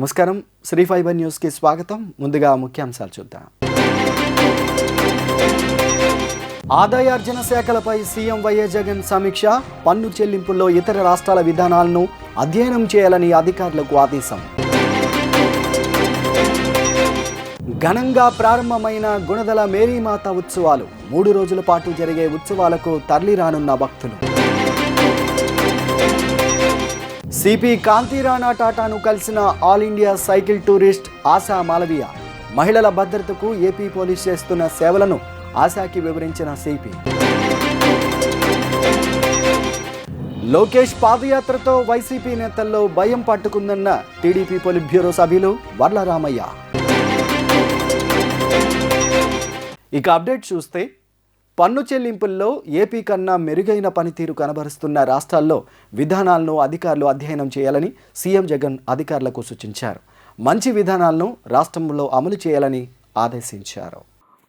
నమస్కారం, శ్రీ ఫైబర్ న్యూస్కి స్వాగతం. ముందుగా ముఖ్యాంశాలు చూద్దాం. ఆదాయార్జన శాఖలపై సీఎం వైఎస్ జగన్ సమీక్ష. పన్ను చెల్లింపుల్లో ఇతర రాష్ట్రాల విధానాలను అధ్యయనం చేయాలని అధికారులకు ఆదేశం. ఘనంగా ప్రారంభమైన గుణదల మేరీమాత ఉత్సవాలు. 3 రోజుల పాటు జరిగే ఉత్సవాలకు తరలిరానున్న భక్తులు. సిపి కాంతిరాణా టాటాను కలిసిన all India cycle tourist ASHA Malaviya. మహిళల భద్రతకు ఏపీ పోలీస్ చేస్తున్న సేవలను ఆశాకి వివరించిన సిపి. లోకేష్ పాదయాత్రతో వైసీపీ నేతల్లో భయం పట్టుకుందన్న టీడీపీ పొలిట్ బ్యూరో సభ్యులు వర్లరామయ్య. ఇక అప్డేట్ చూస్తే, పన్ను చెల్లింపుల్లో ఏపీ కన్నా మెరుగైన పనితీరు కనబరుస్తున్న రాష్ట్రాల్లో విధానాలను అధికారులు అధ్యయనం చేయాలని సీఎం జగన్ అధికారులకు సూచించారు. మంచి విధానాలను రాష్ట్రంలో అమలు చేయాలని ఆదేశించారు.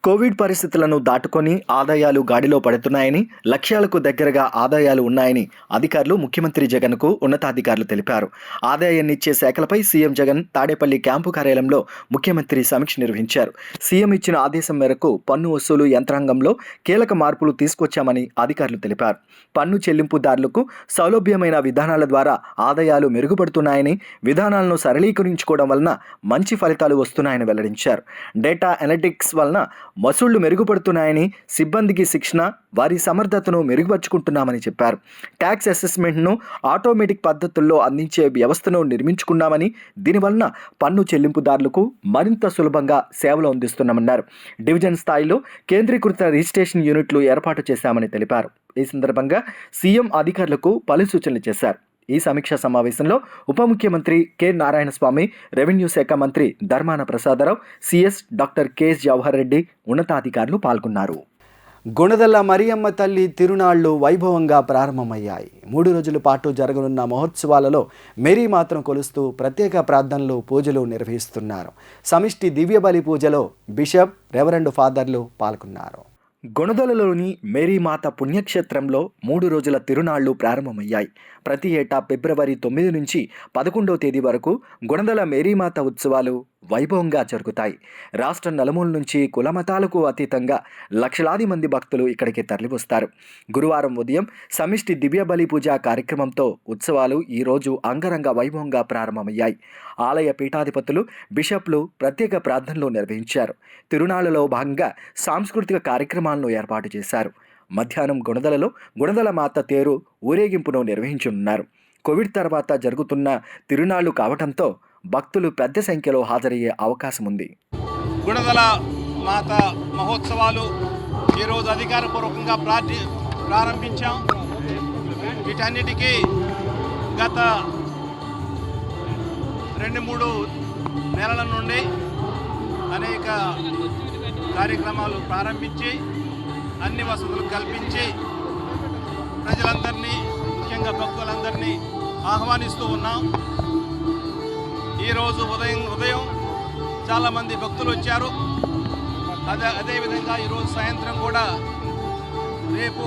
కోవిడ్ పరిస్థితులను దాటుకొని ఆదాయాలు గాడిలో పడుతున్నాయని, లక్ష్యాలకు దగ్గరగా ఆదాయాలు ఉన్నాయని అధికారులు ముఖ్యమంత్రి జగన్కు ఉన్నతాధికారులు తెలిపారు. ఆదాయాన్నిచ్చే శాఖలపై సీఎం జగన్ తాడేపల్లి క్యాంపు కార్యాలయంలో ముఖ్యమంత్రి సమీక్ష నిర్వహించారు. సీఎం ఇచ్చిన ఆదేశం మేరకు పన్ను వసూలు యంత్రాంగంలో కీలక మార్పులు తీసుకొచ్చామని అధికారులు తెలిపారు. పన్ను చెల్లింపుదారులకు సౌలభ్యమైన విధానాల ద్వారా ఆదాయాలు మెరుగుపడుతున్నాయని, విధానాలను సరళీకరించుకోవడం వలన మంచి ఫలితాలు వస్తున్నాయని వెల్లడించారు. డేటా అనలిటిక్స్ వలన వసూళ్లు మెరుగుపడుతున్నాయని, సిబ్బందికి శిక్షణ, వారి సమర్థతను మెరుగుపరుచుకుంటున్నామని చెప్పారు. ట్యాక్స్ అసెస్మెంట్ను ఆటోమేటిక్ పద్ధతుల్లో అందించే వ్యవస్థను నిర్మించుకున్నామని, దీనివలన పన్ను చెల్లింపుదారులకు మరింత సులభంగా సేవలు అందిస్తున్నామన్నారు. డివిజన్ స్థాయిలో కేంద్రీకృత రిజిస్ట్రేషన్ యూనిట్లు ఏర్పాటు చేశామని తెలిపారు. ఈ సందర్భంగా సీఎం అధికారులకు పలు సూచనలు చేశారు. ఈ సమీక్షా సమావేశంలో ఉప ముఖ్యమంత్రి కె నారాయణస్వామి, రెవెన్యూ శాఖ మంత్రి Dharmana Prasada Rao, CS doctor KS Jawahar Reddy ఉన్నతాధికారులు పాల్గొన్నారు. గుణదల మరియమ్మ తల్లి తిరునాళ్లు వైభవంగా ప్రారంభమయ్యాయి. 3 రోజుల పాటు జరగనున్న మహోత్సవాలలో మేరీమాతను కొలుస్తూ ప్రత్యేక ప్రార్థనలు, పూజలు నిర్వహిస్తున్నారు. సమిష్టి దివ్యబలి పూజలో బిషప్, రెవరెండ్ ఫాదర్లు పాల్గొన్నారు. గుణదలలోని మేరీమాత పుణ్యక్షేత్రంలో 3 రోజుల తిరునాళ్లు ప్రారంభమయ్యాయి. ప్రతి ఏటా ఫిబ్రవరి 9 నుంచి 11వ తేదీ వరకు గుణదల మేరీమాత ఉత్సవాలు వైభవంగా జరుగుతాయి. రాష్ట్ర నలుమూల నుంచి కులమతాలకు అతీతంగా లక్షలాది మంది భక్తులు ఇక్కడికి తరలివస్తారు. గురువారం ఉదయం సమిష్టి దివ్యబలి పూజ కార్యక్రమంతో ఉత్సవాలు ఈరోజు అంగరంగ వైభవంగా ప్రారంభమయ్యాయి. ఆలయ పీఠాధిపతులు, బిషప్లు ప్రత్యేక ప్రార్థనలు నిర్వహించారు. తిరునాళ్లలో భాగంగా సాంస్కృతిక కార్యక్రమాలను ఏర్పాటు చేశారు. మధ్యాహ్నం గుణదలలో గుణదల మాత తేరు ఊరేగింపును నిర్వహించనున్నారు. కోవిడ్ తర్వాత జరుగుతున్న తిరునాళ్లు కావడంతో భక్తులు పెద్ద సంఖ్యలో హాజరయ్యే అవకాశం ఉంది. గుణదల మాత మహోత్సవాలు ఈరోజు అధికారపూర్వకంగా ప్రారంభించాం. వీటన్నిటికీ గత 2-3 నెలల నుండి అనేక కార్యక్రమాలు ప్రారంభించి, అన్ని వసతులు కల్పించి, ప్రజలందరినీ, ముఖ్యంగా భక్తులందరినీ ఆహ్వానిస్తూ ఉన్నాం. ఈరోజు ఉదయం చాలామంది భక్తులు వచ్చారు. అదేవిధంగా ఈరోజు సాయంత్రం కూడా, రేపు,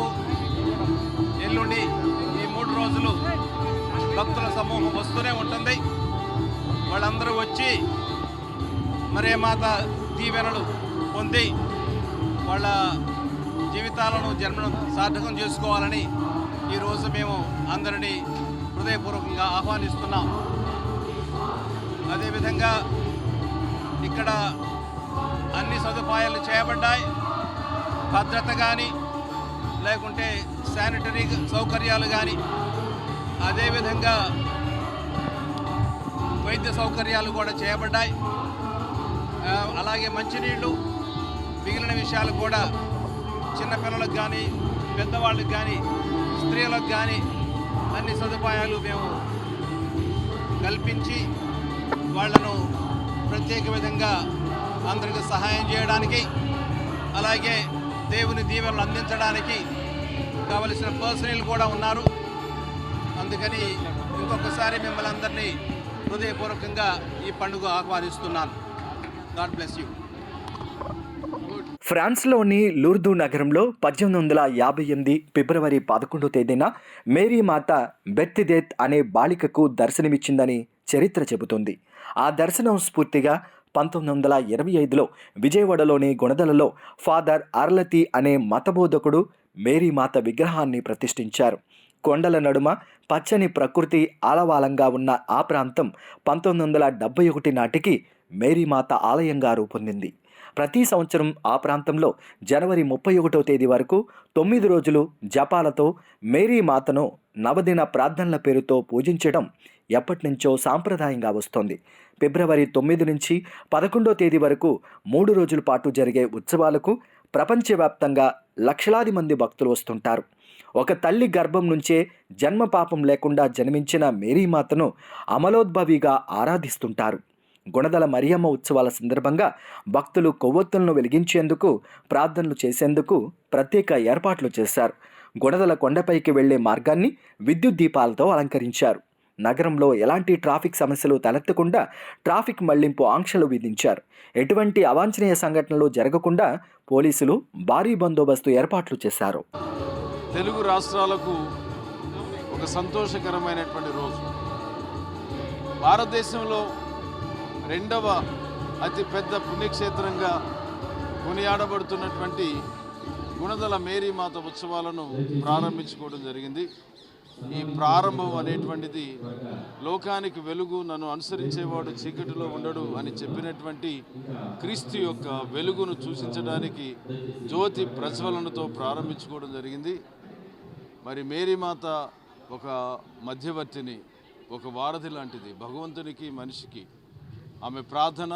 ఎల్లుండి ఈ 3 రోజులు భక్తుల సమూహం వస్తూనే ఉంటుంది. వాళ్ళందరూ వచ్చి మరియమాత దీవెనలు పొంది వాళ్ళ జీవితాలను, జన్మను సార్థకం చేసుకోవాలని ఈరోజు మేము అందరినీ హృదయపూర్వకంగా ఆహ్వానిస్తున్నాం. అదేవిధంగా ఇక్కడ అన్ని సదుపాయాలు చేయబడ్డాయి. భద్రత కానీ, లేకుంటే శానిటరీ సౌకర్యాలు కానీ, అదేవిధంగా వైద్య సౌకర్యాలు కూడా చేయబడ్డాయి. అలాగే మంచినీళ్ళు, మిగిలిన విషయాలు కూడా చిన్నపిల్లలకు కానీ, పెద్దవాళ్ళకి కానీ, స్త్రీలకు కానీ అన్ని సదుపాయాలు మేము కల్పించి వాళ్లను ప్రత్యేక విధంగా అందరికీ సహాయం చేయడానికి, అలాగే దేవుని దీవెనలు అందించడానికి కావలసిన పర్సనల్ కూడా ఉన్నారు. అందుకని ఇంకొకసారి మిమ్మల్ని అందరినీ హృదయపూర్వకంగా ఈ పండుగ ఆహ్వానిస్తున్నాను. God bless you. ఫ్రాన్స్లోని లూర్దు నగరంలో 1858 ఫిబ్రవరి 11వ తేదీన మేరీ మాత బెర్తిదేత్ అనే బాలికకు దర్శనమిచ్చిందని చరిత్ర చెబుతుంది. ఆ దర్శనం స్ఫూర్తిగా 1925లో విజయవాడలోని గుణదలలో ఫాదర్ అర్లతి అనే మతబోధకుడు మేరీమాత విగ్రహాన్ని ప్రతిష్ఠించారు. కొండల నడుమ పచ్చని ప్రకృతి ఆలవాలంగా ఉన్న ఆ ప్రాంతం 1971 నాటికి మేరీమాత ఆలయంగా రూపొందింది. ప్రతి సంవత్సరం ఆ ప్రాంతంలో జనవరి 31వ తేదీ వరకు 9 రోజులు జపాలతో మేరీమాతను నవదిన ప్రార్థనల పేరుతో పూజించడం ఎప్పటినుంచో సాంప్రదాయంగా వస్తోంది. ఫిబ్రవరి 9 నుంచి 11వ తేదీ వరకు 3 రోజుల పాటు జరిగే ఉత్సవాలకు ప్రపంచవ్యాప్తంగా లక్షలాది మంది భక్తులు వస్తుంటారు. ఒక తల్లి గర్భం నుంచే జన్మ పాపం లేకుండా జన్మించిన మేరీమాతను అమలోద్భవిగా ఆరాధిస్తుంటారు. గుణదల మరియమ్మ ఉత్సవాల సందర్భంగా భక్తులు కొవ్వొత్తులను వెలిగించేందుకు, ప్రార్థనలు చేసేందుకు ప్రత్యేక ఏర్పాట్లు చేశారు. గుణదల కొండపైకి వెళ్లే మార్గాన్ని విద్యుత్ దీపాలతో అలంకరించారు. నగరంలో ఎలాంటి ట్రాఫిక్ సమస్యలు తలెత్తకుండా ట్రాఫిక్ మళ్లింపు ఆంక్షలు విధించారు. ఎటువంటి అవాంఛనీయ సంఘటనలు జరగకుండా పోలీసులు భారీ బందోబస్తు ఏర్పాట్లు చేశారు. తెలుగు రాష్ట్రాలకు ఒక సంతోషకరమైనటువంటి రోజు. భారతదేశంలో రెండవ అతి పెద్ద పుణ్యక్షేత్రంగా కొనియాడబడుతున్నటువంటి గుణదల మేరీమాత ఉత్సవాలను ప్రారంభించుకోవడం జరిగింది. ఈ ప్రారంభం అనేటువంటిది లోకానికి వెలుగు, నన్ను అనుసరించేవాడు చీకటిలో ఉండడు అని చెప్పినటువంటి క్రీస్తు యొక్క వెలుగును సూచించడానికి జ్యోతి ప్రజ్వలనతో ప్రారంభించుకోవడం జరిగింది. మరి మేరీమాత ఒక మధ్యవర్తిని, ఒక వారధి లాంటిది భగవంతునికి మనిషికి. ఆమె ప్రార్థన,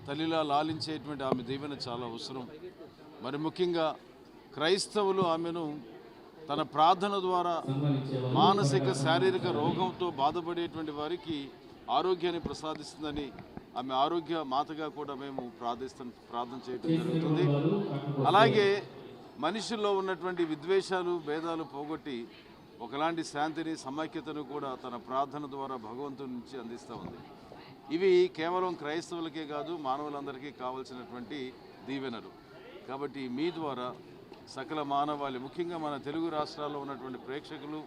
తల్లిలా లాలించేటువంటి ఆమె దీవెన చాలా అవసరం. మరి ముఖ్యంగా క్రైస్తవులు ఆమెను తన ప్రార్థన ద్వారా మానసిక శారీరక రోగంతో బాధపడేటువంటి వారికి ఆరోగ్యాన్ని ప్రసాదిస్తుందని, ఆమె ఆరోగ్య మాతగా కూడా మేము ప్రార్థన చేయడం జరుగుతుంది. అలాగే మనిషిలో ఉన్నటువంటి విద్వేషాలు, భేదాలు పోగొట్టి ఒకలాంటి శాంతిని, సమైక్యతను కూడా తన ప్రార్థన ద్వారా భగవంతుడి నుంచి అందిస్తూ ఉంది. ఇవి కేవలం క్రైస్తవులకే కాదు, మానవులందరికీ కావలసినటువంటి దీవెనలు. కాబట్టి మీ ద్వారా సకల మానవాళి, ముఖ్యంగా మన తెలుగు రాష్ట్రాల్లో ఉన్నటువంటి ప్రేక్షకులు,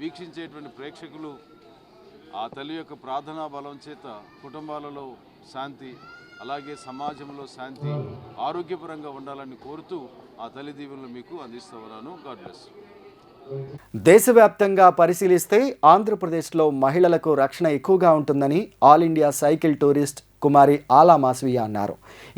వీక్షించేటువంటి ప్రేక్షకులు ఆ తల్లి యొక్క ప్రార్థనా బలం చేత కుటుంబాలలో శాంతి, అలాగే సమాజంలో శాంతి, ఆరోగ్యపరంగా ఉండాలని కోరుతూ ఆ తల్లి దీవెనలు మీకు అందిస్తూ ఉన్నాను. God bless. దేశవ్యాప్తంగా పరిశీలిస్తే ఆంధ్రప్రదేశ్లో మహిళలకు రక్షణ ఎక్కువగా ఉంటుందని ఆల్ ఇండియా సైకిల్ టూరిస్ట్ కుమారి ఆలా మాస్వియా అన్నారు.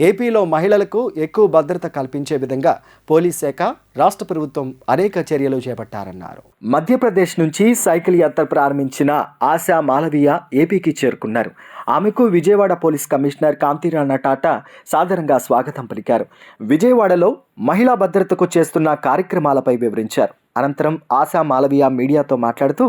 ఏపీలో మహిళలకు ఎక్కువ భద్రత కల్పించే విధంగా పోలీస్ శాఖ, రాష్ట్ర ప్రభుత్వం అనేక చర్యలు చేపట్టారన్నారు. మధ్యప్రదేశ్ నుంచి సైకిల్ యాత్ర ప్రారంభించిన ఆశా మాలవీయ ఏపీకి చేరుకున్నారు. ఆమెకు విజయవాడ పోలీస్ కమిషనర్ కాంతిరాణా టాటా సాదరంగా స్వాగతం పలికారు. విజయవాడలో మహిళా భద్రతకు చేస్తున్న కార్యక్రమాలపై వివరించారు. అనంతరం ఆశా మాలవీయ మీడియాతో మాట్లాడుతూ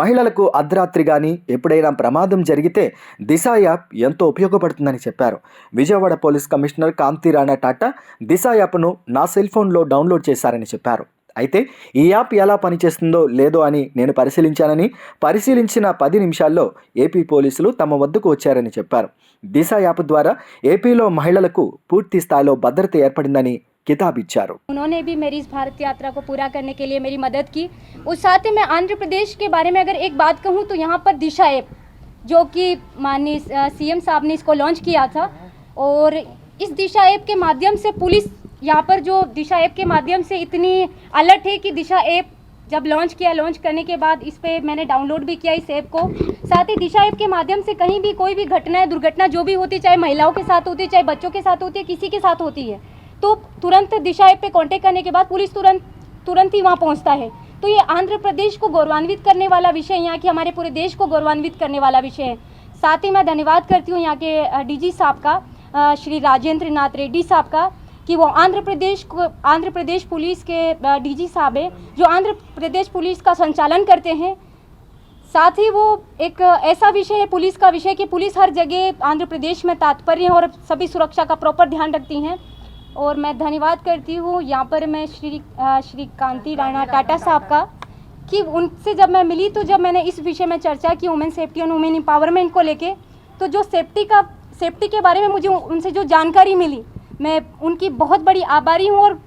మహిళలకు అర్ధరాత్రి కానీ ఎప్పుడైనా ప్రమాదం జరిగితే దిశ యాప్ ఎంతో ఉపయోగపడుతుందని చెప్పారు. విజయవాడ పోలీస్ కమిషనర్ కాంతిరాణా టాటా దిశ యాప్ను నా సెల్ ఫోన్లో డౌన్లోడ్ చేశారని చెప్పారు. అయితే ఈ యాప్ ఎలా పనిచేస్తుందో లేదో అని నేను పరిశీలించిన 10 నిమిషాల్లో ఏపీ పోలీసులు తమ వద్దకు వచ్చారని చెప్పారు. దిశ యాప్ ద్వారా ఏపీలో మహిళలకు పూర్తి స్థాయిలో భద్రత ఏర్పడిందని किताब इच्छारो। उन्होंने भी मेरी इस भारत यात्रा को पूरा करने के लिए मेरी मदद की। उस साथ ही मैं आंध्र प्रदेश के बारे में अगर एक बात कहूँ तो यहाँ पर दिशा ऐप, जो कि माननीय सीएम साहब ने इसको लॉन्च किया था, और इस दिशा ऐप के माध्यम से पुलिस यहाँ पर जो दिशा ऐप के माध्यम से इतनी अलर्ट है कि दिशा ऐप जब लॉन्च करने के बाद इस पर मैंने डाउनलोड भी किया इस ऐप को। साथ ही दिशा ऐप के माध्यम से कहीं भी कोई भी घटना, दुर्घटना जो भी होती, चाहे महिलाओं के साथ होती है, चाहे बच्चों के साथ होती है, किसी के साथ होती है, तो तुरंत दिशा ऐप पे कांटेक्ट करने के बाद पुलिस तुरंत ही वहाँ पहुँचता है। तो ये आंध्र प्रदेश को गौरवान्वित करने वाला विषय, यहाँ के हमारे पूरे देश को गौरवान्वित करने वाला विषय है। साथ ही मैं धन्यवाद करती हूँ यहाँ के डीजी साहब का, श्री राजेंद्र नाथ रेड्डी साहब का, कि वो आंध्र प्रदेश पुलिस के डीजी साहब है, जो आंध्र प्रदेश पुलिस का संचालन करते हैं। साथ ही वो एक ऐसा विषय है पुलिस का विषय कि पुलिस हर जगह आंध्र प्रदेश में तात्पर्य है और सभी सुरक्षा का प्रॉपर ध्यान रखती हैं। और मैं धन्यवाद करती हूँ यहाँ पर मैं श्री कांतिराणा टाटा साहब का, कि उनसे जब मैं मिली तो जब मैंने इस विषय में चर्चा की वुमेन सेफ्टी और वुमेन एम्पावरमेंट को लेके, तो जो सेफ्टी के बारे में मुझे उनसे जो जानकारी मिली, मैं उनकी बहुत बड़ी आभारी हूँ। और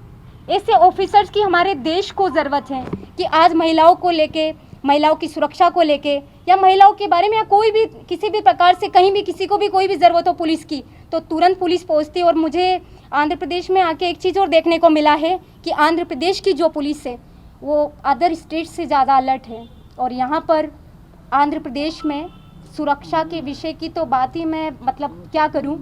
ऐसे ऑफिसर्स की हमारे देश को ज़रूरत है कि आज महिलाओं को लेके, महिलाओं की सुरक्षा को लेके या महिलाओं के बारे में या कोई भी किसी भी प्रकार से कहीं भी किसी को भी कोई भी ज़रूरत हो पुलिस की तो तुरंत पुलिस पहुंचती। और मुझे आंध्र प्रदेश में आके एक चीज़ और देखने को मिला है कि आंध्र प्रदेश की जो पुलिस है वो अदर स्टेट से ज़्यादा अलर्ट है। और यहाँ पर आंध्र प्रदेश में सुरक्षा के विषय की तो बात ही मैं मतलब क्या करूँ,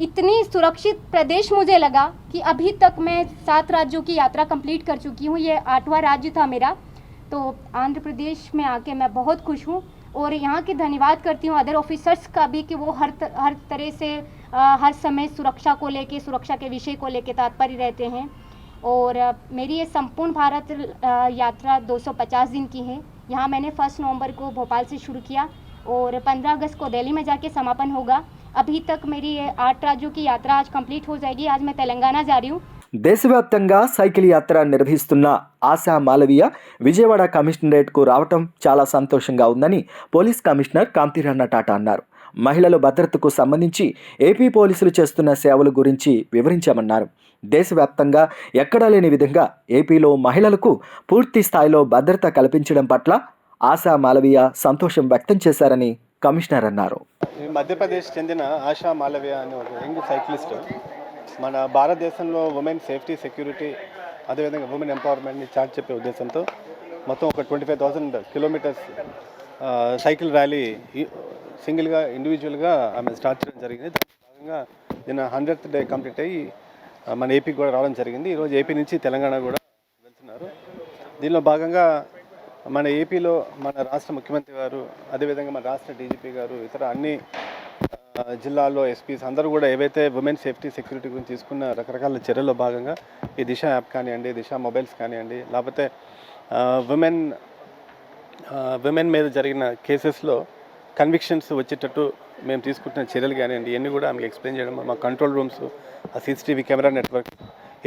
इतनी सुरक्षित प्रदेश मुझे लगा कि अभी तक मैं 7 राज्यों की यात्रा कंप्लीट कर चुकी हूँ, ये 8वां राज्य था मेरा। तो आंध्र प्रदेश में आके मैं बहुत खुश हूँ और यहाँ के धन्यवाद करती हूँ अदर ऑफिसर्स का भी कि वो हर तरह से हर समय सुरक्षा को लेके, सुरक्षा के विषय को लेके तत्पर रहते हैं। और मेरी ये संपूर्ण भारत यात्रा 250 दिन की है। यहाँ मैंने 1 नवंबर को भोपाल से शुरू किया और 15 अगस्त को दिल्ली में जाके समापन होगा। अभी तक मेरी ये 8 राज्यों की यात्रा आज कंप्लीट हो जाएगी। आज मैं तेलंगाना जा रही हूँ। దేశవ్యాప్తంగా సైకిల్ యాత్ర నిర్వహిస్తున్న ఆశా మాలవీయ విజయవాడ కమిషనరేట్కు రావటం చాలా సంతోషంగా ఉందని పోలీస్ కమిషనర్ కాంతిరత్న టాటా అన్నారు. మహిళల భద్రతకు సంబంధించి ఏపీ పోలీసులు చేస్తున్న సేవల గురించి వివరించామన్నారు. దేశవ్యాప్తంగా ఎక్కడా లేని విధంగా ఏపీలో మహిళలకు పూర్తి స్థాయిలో భద్రత కల్పించడం పట్ల ఆశా మాలవీయ సంతోషం వ్యక్తం చేశారని కమిషనర్ అన్నారు. మధ్యప్రదేశ్ చెందిన ఆశా మాలవీయ అనే ఒక యంగ్ సైక్లిస్ట్ మన భారతదేశంలో ఉమెన్ సేఫ్టీ, సెక్యూరిటీ, అదేవిధంగా ఉమెన్ ఎంపవర్మెంట్ని చాటి చెప్పే ఉద్దేశంతో మొత్తం ఒక 25,000 కిలోమీటర్స్ సైకిల్ ర్యాలీ సింగిల్గా, ఇండివిజువల్గా ఆమె స్టార్ట్ చేయడం జరిగింది. దాని భాగంగా నిన్న 100th డే కంప్లీట్ అయ్యి మన ఏపీకి కూడా రావడం జరిగింది. ఈరోజు ఏపీ నుంచి తెలంగాణ కూడా వెళ్తున్నారు. దీనిలో భాగంగా మన ఏపీలో మన రాష్ట్ర ముఖ్యమంత్రి గారు, అదేవిధంగా మన రాష్ట్ర డీజీపీ గారు, ఇతర అన్ని జిల్లాల్లో ఎస్పీస్ అందరూ కూడా ఏవైతే ఉమెన్ సేఫ్టీ, సెక్యూరిటీ గురించి తీసుకున్న రకరకాల చర్యల్లో భాగంగా ఈ దిశ యాప్ కానివ్వండి, దిశ మొబైల్స్ కానివ్వండి, లేకపోతే విమెన్ మీద జరిగిన కేసెస్లో కన్విక్షన్స్ వచ్చేటట్టు మేము తీసుకుంటున్న చర్యలు కానివ్వండి, ఇవన్నీ కూడా ఆమెకు ఎక్స్ప్లెయిన్ చేయడం, మా కంట్రోల్ రూమ్స్, ఆ సీసీటీవీ కెమెరా నెట్వర్క్,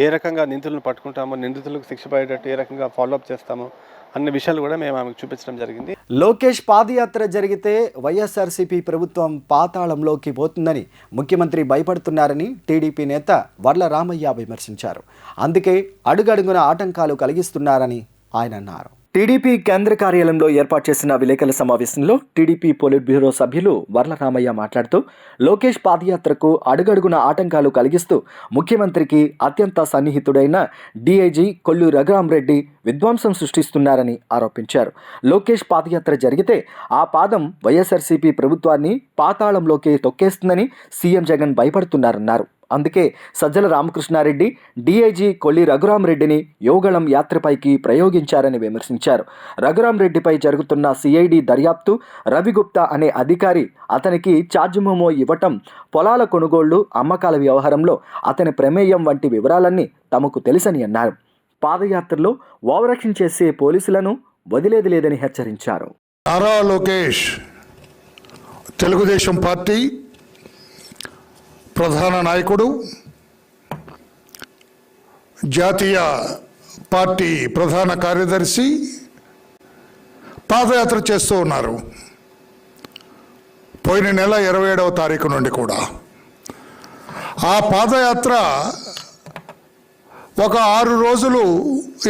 ఏ రకంగా నిందితులను పట్టుకుంటామో, నిందితులకు శిక్ష పడేటట్టు ఏ రకంగా ఫాలోఅప్ చేస్తామో అన్ని విషయాలు కూడా మేము ఆమెకు చూపించడం జరిగింది. లోకేష్ పాదయాత్ర జరిగితే వైఎస్ఆర్సీపీ ప్రభుత్వం పాతాళంలోకి పోతుందని ముఖ్యమంత్రి భయపడుతున్నారని టీడీపీ నేత వర్ల రామయ్య విమర్శించారు. అందుకే అడుగడుగున ఆటంకాలు కలిగిస్తున్నారని ఆయన అన్నారు. టీడీపీ కేంద్ర కార్యాలయంలో ఏర్పాటు చేసిన విలేకరుల సమావేశంలో టీడీపీ పోలిట్ బ్యూరో సభ్యులు వర్ల రామయ్య మాట్లాడుతూ లోకేష్ పాదయాత్రకు అడుగడుగున ఆటంకాలు కలిగిస్తూ ముఖ్యమంత్రికి అత్యంత సన్నిహితుడైన డీఐజీ కొల్లు రఘురామరెడ్డి విధ్వంసం సృష్టిస్తున్నారని ఆరోపించారు. లోకేష్ పాదయాత్ర జరిగితే ఆ పాదం వైఎస్ఆర్సీపీ ప్రభుత్వాన్ని పాతాళంలోకి తొక్కేస్తుందని సీఎం జగన్ భయపడుతున్నారన్నారు. అందుకే సజ్జల రామకృష్ణారెడ్డి డీఐజీ కొల్లి రఘురామరెడ్డిని యోగళం యాత్రపైకి ప్రయోగించారని విమర్శించారు. రఘురామరెడ్డిపై జరుగుతున్న సిఐడి దర్యాప్తు, రవిగుప్తా అనే అధికారి అతనికి ఛార్జ్ మెమో ఇవ్వటం, పొలాల కొనుగోళ్లు, అమ్మకాల వ్యవహారంలో అతని ప్రమేయం వంటి వివరాలన్నీ తమకు తెలుసని అన్నారు. పాదయాత్రలో ఓవరాక్షన్ చేసే పోలీసులను వదిలేది లేదని హెచ్చరించారు. నారా లోకేష్ తెలుగుదేశం పార్టీ ప్రధాన నాయకుడు, జాతీయ పార్టీ ప్రధాన కార్యదర్శి పాదయాత్ర చేస్తూ ఉన్నారు. పోయిన నెల 27వ తారీఖు నుండి కూడా ఆ పాదయాత్ర ఒక 6 రోజులు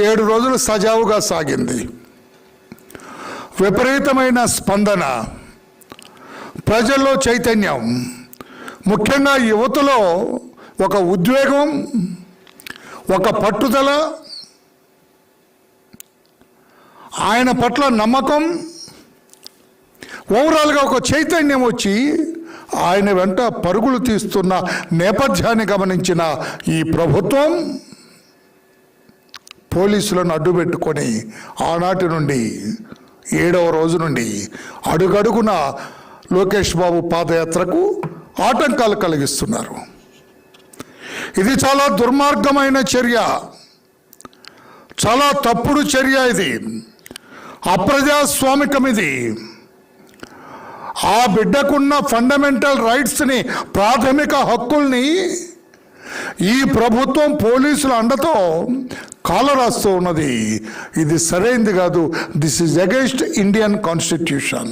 7 రోజులు సజావుగా సాగింది. విపరీతమైన స్పందన, ప్రజల్లో చైతన్యం, ముఖ్యంగా యువతలో ఒక ఉద్వేగం, ఒక పట్టుదల, ఆయన పట్ల నమ్మకం, ఓవరాల్గా ఒక చైతన్యం వచ్చి ఆయన వెంట పరుగులు తీస్తున్న నేపథ్యాన్ని గమనించిన ఈ ప్రభుత్వం పోలీసులను అడ్డుపెట్టుకొని ఆనాటి నుండి 7వ రోజు నుండి అడుగడుగున లోకేష్ బాబు పాదయాత్రకు ఆటంకాలు కలిగిస్తున్నారు. ఇది చాలా దుర్మార్గమైన చర్య, చాలా తప్పుడు చర్య. ఇది అప్రజాస్వామికం. ఇది ఆ బిడ్డకున్న ఫండమెంటల్ రైట్స్ని, ప్రాథమిక హక్కుల్ని ఈ ప్రభుత్వం పోలీసుల అండతో కాలరాస్తూ ఉన్నది. ఇది సరైనది కాదు. This is against Indian constitution.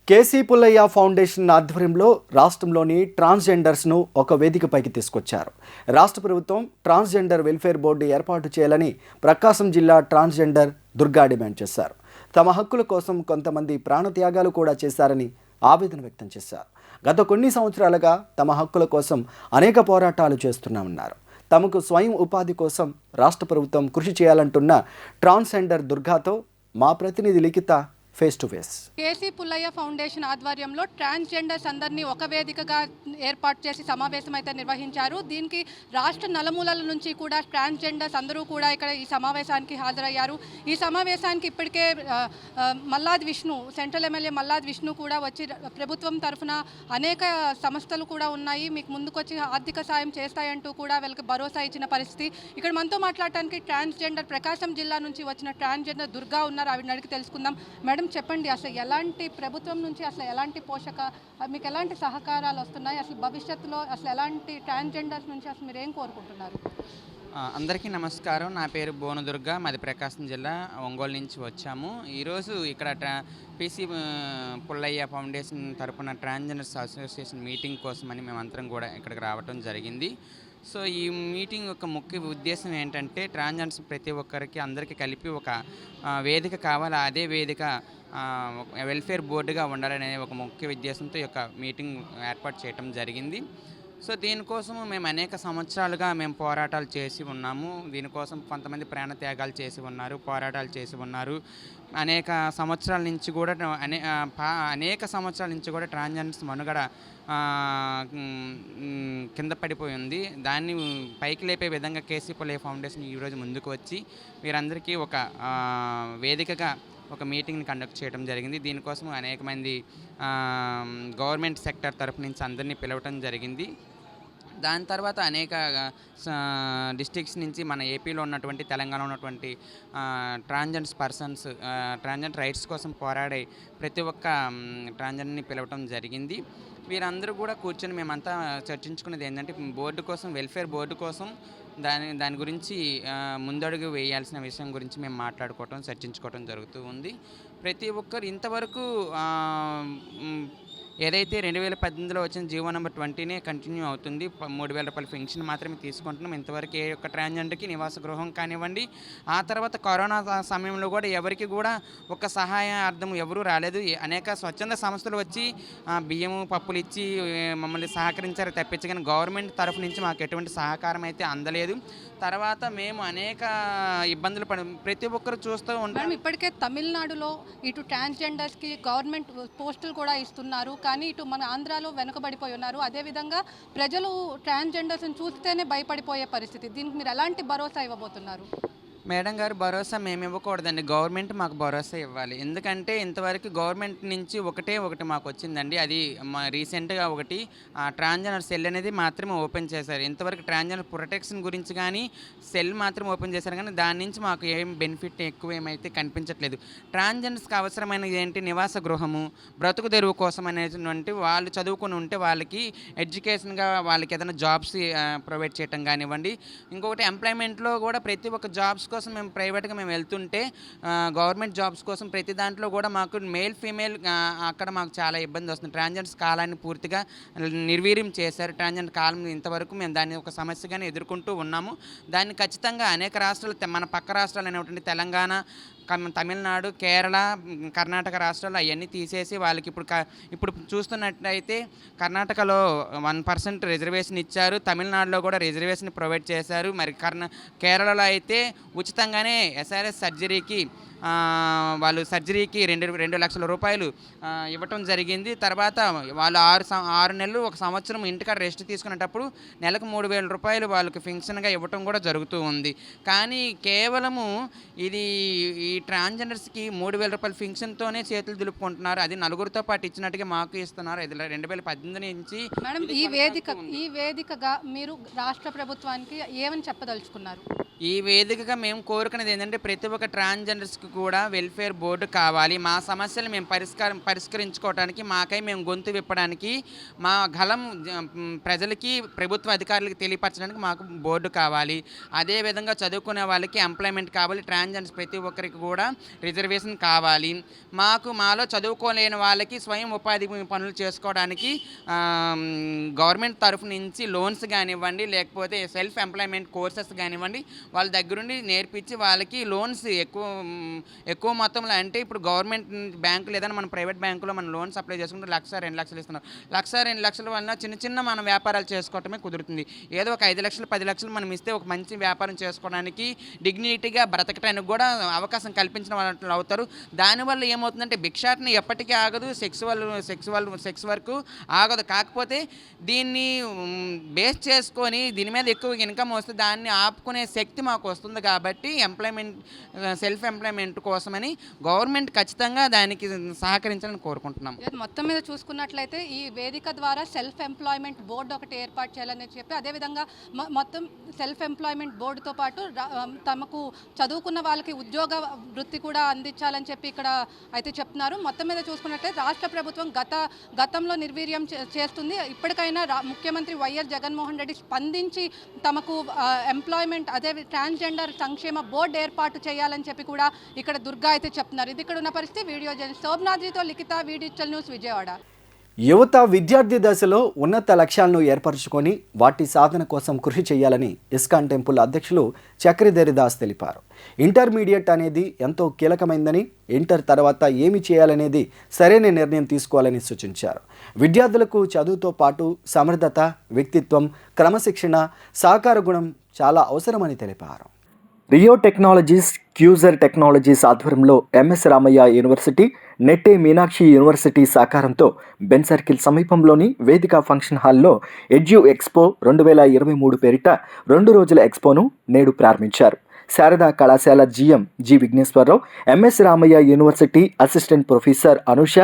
KC Pullaiah foundation ఆధ్వర్యంలో రాష్ట్రంలోని ట్రాన్స్జెండర్స్ను ఒక వేదికపైకి తీసుకొచ్చారు. రాష్ట్ర ప్రభుత్వం ట్రాన్స్జెండర్ వెల్ఫేర్ బోర్డు ఏర్పాటు చేయాలని ప్రకాశం జిల్లా ట్రాన్స్జెండర్ దుర్గా డిమాండ్ చేశారు. తమ హక్కుల కోసం కొంతమంది ప్రాణత్యాగాలు కూడా చేశారని ఆవేదన వ్యక్తం చేశారు. గత కొన్ని సంవత్సరాలుగా తమ హక్కుల కోసం అనేక పోరాటాలు చేస్తున్నామన్నారు. తమకు స్వయం ఉపాధి కోసం రాష్ట్ర ప్రభుత్వం కృషి చేయాలంటున్న ట్రాన్స్జెండర్ దుర్గాతో మా ప్రతినిధి Likhitha face to face. KC Pullaiah foundation ఆధ్వర్యంలో ట్రాన్స్జెండర్స్ అందరినీ ఒక వేదికగా ఏర్పాటు చేసి సమావేశం అయితే నిర్వహించారు. దీనికి రాష్ట్ర నలుమూలల నుంచి కూడా ట్రాన్స్జెండర్స్ అందరూ కూడా ఇక్కడ ఈ సమావేశానికి హాజరయ్యారు. ఈ సమావేశానికి ఇప్పటికే మల్లాది విష్ణు, సెంట్రల్ ఎమ్మెల్యే మల్లాది విష్ణు కూడా వచ్చి ప్రభుత్వం తరఫున అనేక సంస్థలు కూడా ఉన్నాయి, మీకు ముందుకొచ్చి ఆర్థిక సాయం చేస్తాయంటూ కూడా వీళ్ళకి భరోసా ఇచ్చిన పరిస్థితి. ఇక్కడ మనతో మాట్లాడటానికి ట్రాన్స్జెండర్ ప్రకాశం జిల్లా నుంచి వచ్చిన ట్రాన్స్జెండర్ దుర్గా ఉన్నారు. ఆవిడని అడిగి తెలుసుకుందాం. మేడం చెప్పండి, అసలు ఎలాంటి ప్రభుత్వం నుంచి అసలు ఎలాంటి మీకు ఎలాంటి సహకారాలు వస్తున్నాయి, అసలు భవిష్యత్తులో అసలు ఎలాంటి ట్రాన్స్జెండర్స్ నుంచి అసలు మీరు ఏం కోరుకుంటున్నారు? అందరికీ నమస్కారం. నా పేరు బోనదుర్గ, మాది ప్రకాశం జిల్లా ఒంగోలు నుంచి వచ్చాము. ఈరోజు ఇక్కడ పీసీ పుల్లయ్య ఫౌండేషన్ తరపున ట్రాన్స్జెండర్స్ అసోసియేషన్ మీటింగ్ కోసమని మేమందరం కూడా ఇక్కడికి రావడం జరిగింది. సో ఈ మీటింగ్ యొక్క ముఖ్య ఉద్దేశం ఏంటంటే ట్రాన్స్జెండర్స్ ప్రతి ఒక్కరికి అందరికీ కలిపి ఒక వేదిక కావాలి, అదే వేదిక వెల్ఫేర్ బోర్డుగా ఉండాలనే ఒక ముఖ్య ఉద్దేశంతో ఈ యొక్క మీటింగ్ ఏర్పాటు చేయడం జరిగింది. సో దీనికోసము మేము అనేక సంవత్సరాలుగా మేము పోరాటాలు చేసి ఉన్నాము. దీనికోసం కొంతమంది ప్రాణత్యాగాలు చేసి ఉన్నారు, పోరాటాలు చేసి ఉన్నారు. అనేక సంవత్సరాల నుంచి కూడా ట్రాన్స్జెండర్స్ మనుగడ కింద పడిపోయి ఉంది. దాన్ని పైకి లేపే విధంగా కేసీ పుల్లయ్య ఫౌండేషన్ ఈరోజు ముందుకు వచ్చి వీరందరికీ ఒక వేదికగా ఒక మీటింగ్ని కండక్ట్ చేయడం జరిగింది. దీనికోసం అనేక మంది గవర్నమెంట్ సెక్టర్ తరఫు నుంచి అందరినీ పిలవటం జరిగింది. దాని తర్వాత అనేక డిస్ట్రిక్ట్స్ నుంచి మన ఏపీలో ఉన్నటువంటి, తెలంగాణలో ఉన్నటువంటి ట్రాన్స్జెండర్ రైట్స్ కోసం పోరాడే ప్రతి ఒక్క ట్రాన్స్జెండర్ని పిలవటం జరిగింది. వీరందరూ కూడా కూర్చొని మేమంతా చర్చించుకునేది ఏంటంటే బోర్డు కోసం, వెల్ఫేర్ బోర్డు కోసం దాని గురించి ముందడుగు వేయాల్సిన విషయం గురించి మేము మాట్లాడుకోవటం, చర్చించుకోవటం జరుగుతూ ఉంది. ప్రతి ఒక్కరు ఇంతవరకు ఏదైతే 2018లో వచ్చిన జీవో నెంబర్ 20నే కంటిన్యూ అవుతుంది. 3,000 రూపాయల పెన్షన్ మాత్రమే తీసుకుంటున్నాం. ఇంతవరకు ఏ ఒక్క ట్రాన్స్జెండర్కి నివాస గృహం కానివ్వండి, ఆ తర్వాత కరోనా సమయంలో కూడా ఎవరికి కూడా ఒక సహాయార్థం ఎవరూ రాలేదు. అనేక స్వచ్ఛంద సంస్థలు వచ్చి బియ్యము, పప్పులు ఇచ్చి మమ్మల్ని సహకరించారు తప్పించి, కానీ గవర్నమెంట్ తరఫు నుంచి మాకు ఎటువంటి సహకారం అయితే అందలేదు. తర్వాత మేము అనేక ఇబ్బందులు ప్రతి ఒక్కరు చూస్తూ ఉంటాం. ఇప్పటికే తమిళనాడులో ఇటు ట్రాన్స్జెండర్స్కి గవర్నమెంట్ పోస్టులు కూడా ఇస్తున్నారు, కానీ ఇటు మన ఆంధ్రాలో వెనుకబడిపోయి ఉన్నారు. అదేవిధంగా ప్రజలు ట్రాన్స్జెండర్స్ని చూస్తేనే భయపడిపోయే పరిస్థితి. దీనికి మీరు ఎలాంటి భరోసా ఇవ్వబోతున్నారు? మేడం గారు, భరోసా మేము ఇవ్వకూడదండి, గవర్నమెంట్ మాకు భరోసా ఇవ్వాలి. ఎందుకంటే ఇంతవరకు గవర్నమెంట్ నుంచి ఒకటి మాకు వచ్చిందండి. అది రీసెంట్గా ఒకటి ట్రాన్స్జెండర్ సెల్ అనేది మాత్రమే ఓపెన్ చేశారు. ఇంతవరకు ట్రాన్స్జెండర్ ప్రొటెక్షన్ గురించి కానీ సెల్ మాత్రం ఓపెన్ చేశారు, కానీ దాని నుంచి మాకు ఏం బెనిఫిట్ ఎక్కువ ఏమైతే కనిపించట్లేదు. ట్రాన్స్జెండర్స్కి అవసరమైనది ఏంటి? నివాస గృహము, బ్రతుకు తెరువు కోసం అనేటువంటి వాళ్ళు చదువుకుని ఉంటే వాళ్ళకి ఎడ్యుకేషన్గా వాళ్ళకి ఏదైనా జాబ్స్ ప్రొవైడ్ చేయటం కానివ్వండి. ఇంకొకటి ఎంప్లాయ్మెంట్లో కూడా ప్రతి ఒక్క జాబ్స్ కోసం మేము ప్రైవేట్గా మేము వెళ్తుంటే గవర్నమెంట్ జాబ్స్ కోసం ప్రతి దాంట్లో కూడా మాకు మేల్ ఫీమేల్ అక్కడ మాకు చాలా ఇబ్బంది వస్తుంది. ట్రాన్స్జెండర్స్ కాలాన్ని పూర్తిగా నిర్వీర్యం చేశారు. ట్రాన్స్జెండర్ కాలం ఇంతవరకు మేము దాన్ని ఒక సమస్యగానే ఎదుర్కొంటూ ఉన్నాము. దాన్ని ఖచ్చితంగా అనేక రాష్ట్రాలు, మన పక్క రాష్ట్రాలు అనేటువంటి తెలంగాణ, తమిళనాడు, కేరళ, కర్ణాటక రాష్ట్రాలు అవన్నీ తీసేసి వాళ్ళకి ఇప్పుడు చూస్తున్నట్లయితే కర్ణాటకలో 1% రిజర్వేషన్ ఇచ్చారు, తమిళనాడులో కూడా రిజర్వేషన్ ప్రొవైడ్ చేశారు. మరి కేరళలో అయితే ఉచితంగానే ఎస్ఆర్ఎస్ సర్జరీకి వాళ్ళు సర్జరీకి 2 లక్షల రూపాయలు ఇవ్వటం జరిగింది. తర్వాత వాళ్ళు 6 నెలలు, 1 సంవత్సరం ఇంటికాడ రెస్ట్ తీసుకునేటప్పుడు నెలకు 3,000 రూపాయలు వాళ్ళకి పెన్షన్గా ఇవ్వటం కూడా జరుగుతూ ఉంది. కానీ కేవలము ఇది ఈ ట్రాన్స్జెండర్స్కి 3,000 రూపాయల పెన్షన్తోనే చేతులు దులుపుకుంటున్నారు. అది నలుగురితో పాటు ఇచ్చినట్టుగా మాకు ఇస్తున్నారు. ఇది 2018 నుంచి. మేడం, ఈ వేదికగా మీరు రాష్ట్ర ప్రభుత్వానికి ఏమని చెప్పదలుచుకున్నారు? ఈ వేదికగా మేము కోరుకునేది ఏంటంటే ప్రతి ఒక్క ట్రాన్స్జెండర్స్కి కూడా వెల్ఫేర్ బోర్డు కావాలి. మా సమస్యలు మేము పరిష్కరించుకోవడానికి, మాకై మేము గొంతు విప్పడానికి, మా గలం ప్రజలకి, ప్రభుత్వ అధికారులకి తెలియపరచడానికి మాకు బోర్డు కావాలి. అదేవిధంగా చదువుకునే వాళ్ళకి ఎంప్లాయ్మెంట్ కావాలి. ట్రాన్స్జెండర్స్ ప్రతి ఒక్కరికి కూడా రిజర్వేషన్ కావాలి. మాలో చదువుకోలేని వాళ్ళకి స్వయం ఉపాధి పనులు చేసుకోవడానికి గవర్నమెంట్ తరఫు నుంచి లోన్స్ కానివ్వండి, లేకపోతే సెల్ఫ్ ఎంప్లాయ్మెంట్ కోర్సెస్ కానివ్వండి, వాళ్ళ దగ్గరుండి నేర్పించి వాళ్ళకి లోన్స్ ఎక్కువ మొత్తంలో, అంటే ఇప్పుడు గవర్నమెంట్ బ్యాంకులు ఏదైనా మన ప్రైవేట్ బ్యాంకులో మనం లోన్స్ అప్లై చేసుకుంటే 1,00,000 2,00,000 ఇస్తున్నారు. 1,00,000 2,00,000 వల్ల చిన్న మనం వ్యాపారాలు చేసుకోవటమే కుదురుతుంది. ఏదో ఒక 5 లక్షలు 10 లక్షలు మనం ఇస్తే ఒక మంచి వ్యాపారం చేసుకోవడానికి, డిగ్నిటీగా బ్రతకడానికి కూడా అవకాశం కల్పించిన వాళ్ళు అవుతారు. దానివల్ల ఏమవుతుందంటే భిక్షాటన ఎప్పటికీ ఆగదు, సెక్స్ వర్క్ ఆగదు. కాకపోతే దీన్ని బేస్ చేసుకొని దీని మీద ఎక్కువ ఇన్కమ్ వస్తే దాన్ని ఆపుకునే శక్తి మాకు వస్తుంది. కాబట్టి సెల్ఫ్ ఎంప్లాయ్మెంట్ కోసమని గవర్నమెంట్ ఖచ్చితంగా దానికి సహకరించాలని కోరుకుంటున్నాం. మొత్తం మీద చూసుకున్నట్లయితే ఈ వేదిక ద్వారా సెల్ఫ్ ఎంప్లాయ్మెంట్ బోర్డు ఒకటి ఏర్పాటు చేయాలని చెప్పి, అదేవిధంగా మొత్తం సెల్ఫ్ ఎంప్లాయ్మెంట్ బోర్డుతో పాటు తమకు చదువుకున్న వాళ్ళకి ఉద్యోగ వృత్తి కూడా అందించాలని చెప్పి ఇక్కడ అయితే చెప్తున్నారు. మొత్తం మీద చూసుకున్నట్లయితే రాష్ట్ర ప్రభుత్వం గతంలో నిర్వీర్యం చేస్తుంది. ఇప్పటికైనా ముఖ్యమంత్రి వైఎస్ జగన్మోహన్ రెడ్డి స్పందించి తమకు ఎంప్లాయ్మెంట్ అదే ట్రాన్స్జెండర్ సంక్షేమ బోర్డు ఏర్పాటు చేయాలని చెప్పి కూడా ఇక్కడ దుర్గా అయితే చెప్తున్నారు. ఇది ఇక్కడ ఉన్న పరిస్థితి. వీడియో జర్నలిస్ట్ శోభనాద్రితో లిఖిత, డిజిటల్ న్యూస్, విజయవాడ. యువత విద్యార్థి దశలో ఉన్నత లక్ష్యాలను ఏర్పరచుకొని వాటి సాధన కోసం కృషి చేయాలని ఇస్కాన్ టెంపుల్ అధ్యక్షులు చక్రధరి దాస్ తెలిపారు. ఇంటర్మీడియట్ అనేది ఎంతో కీలకమైందని, ఇంటర్ తర్వాత ఏమి చేయాలనేది సరైన నిర్ణయం తీసుకోవాలని సూచించారు. విద్యార్థులకు చదువుతో పాటు సమర్థత, వ్యక్తిత్వం, క్రమశిక్షణ, సహకార గుణం చాలా అవసరమని తెలిపారు. రియో టెక్నాలజీస్, క్యూజర్ టెక్నాలజీస్ ఆధ్వర్యంలో MS Ramaiah university, Nitte Meenakshi university సహకారంతో బెన్ సర్కిల్ సమీపంలోని వేదిక ఫంక్షన్ హాల్లో ఎడ్యు ఎక్స్పో 2023 పేరిట 2 రోజుల ఎక్స్పోను నేడు ప్రారంభించారు. శారదా కళాశాల GM G Vighneshwara Rao, MS Ramaiah university assistant professor Anusha,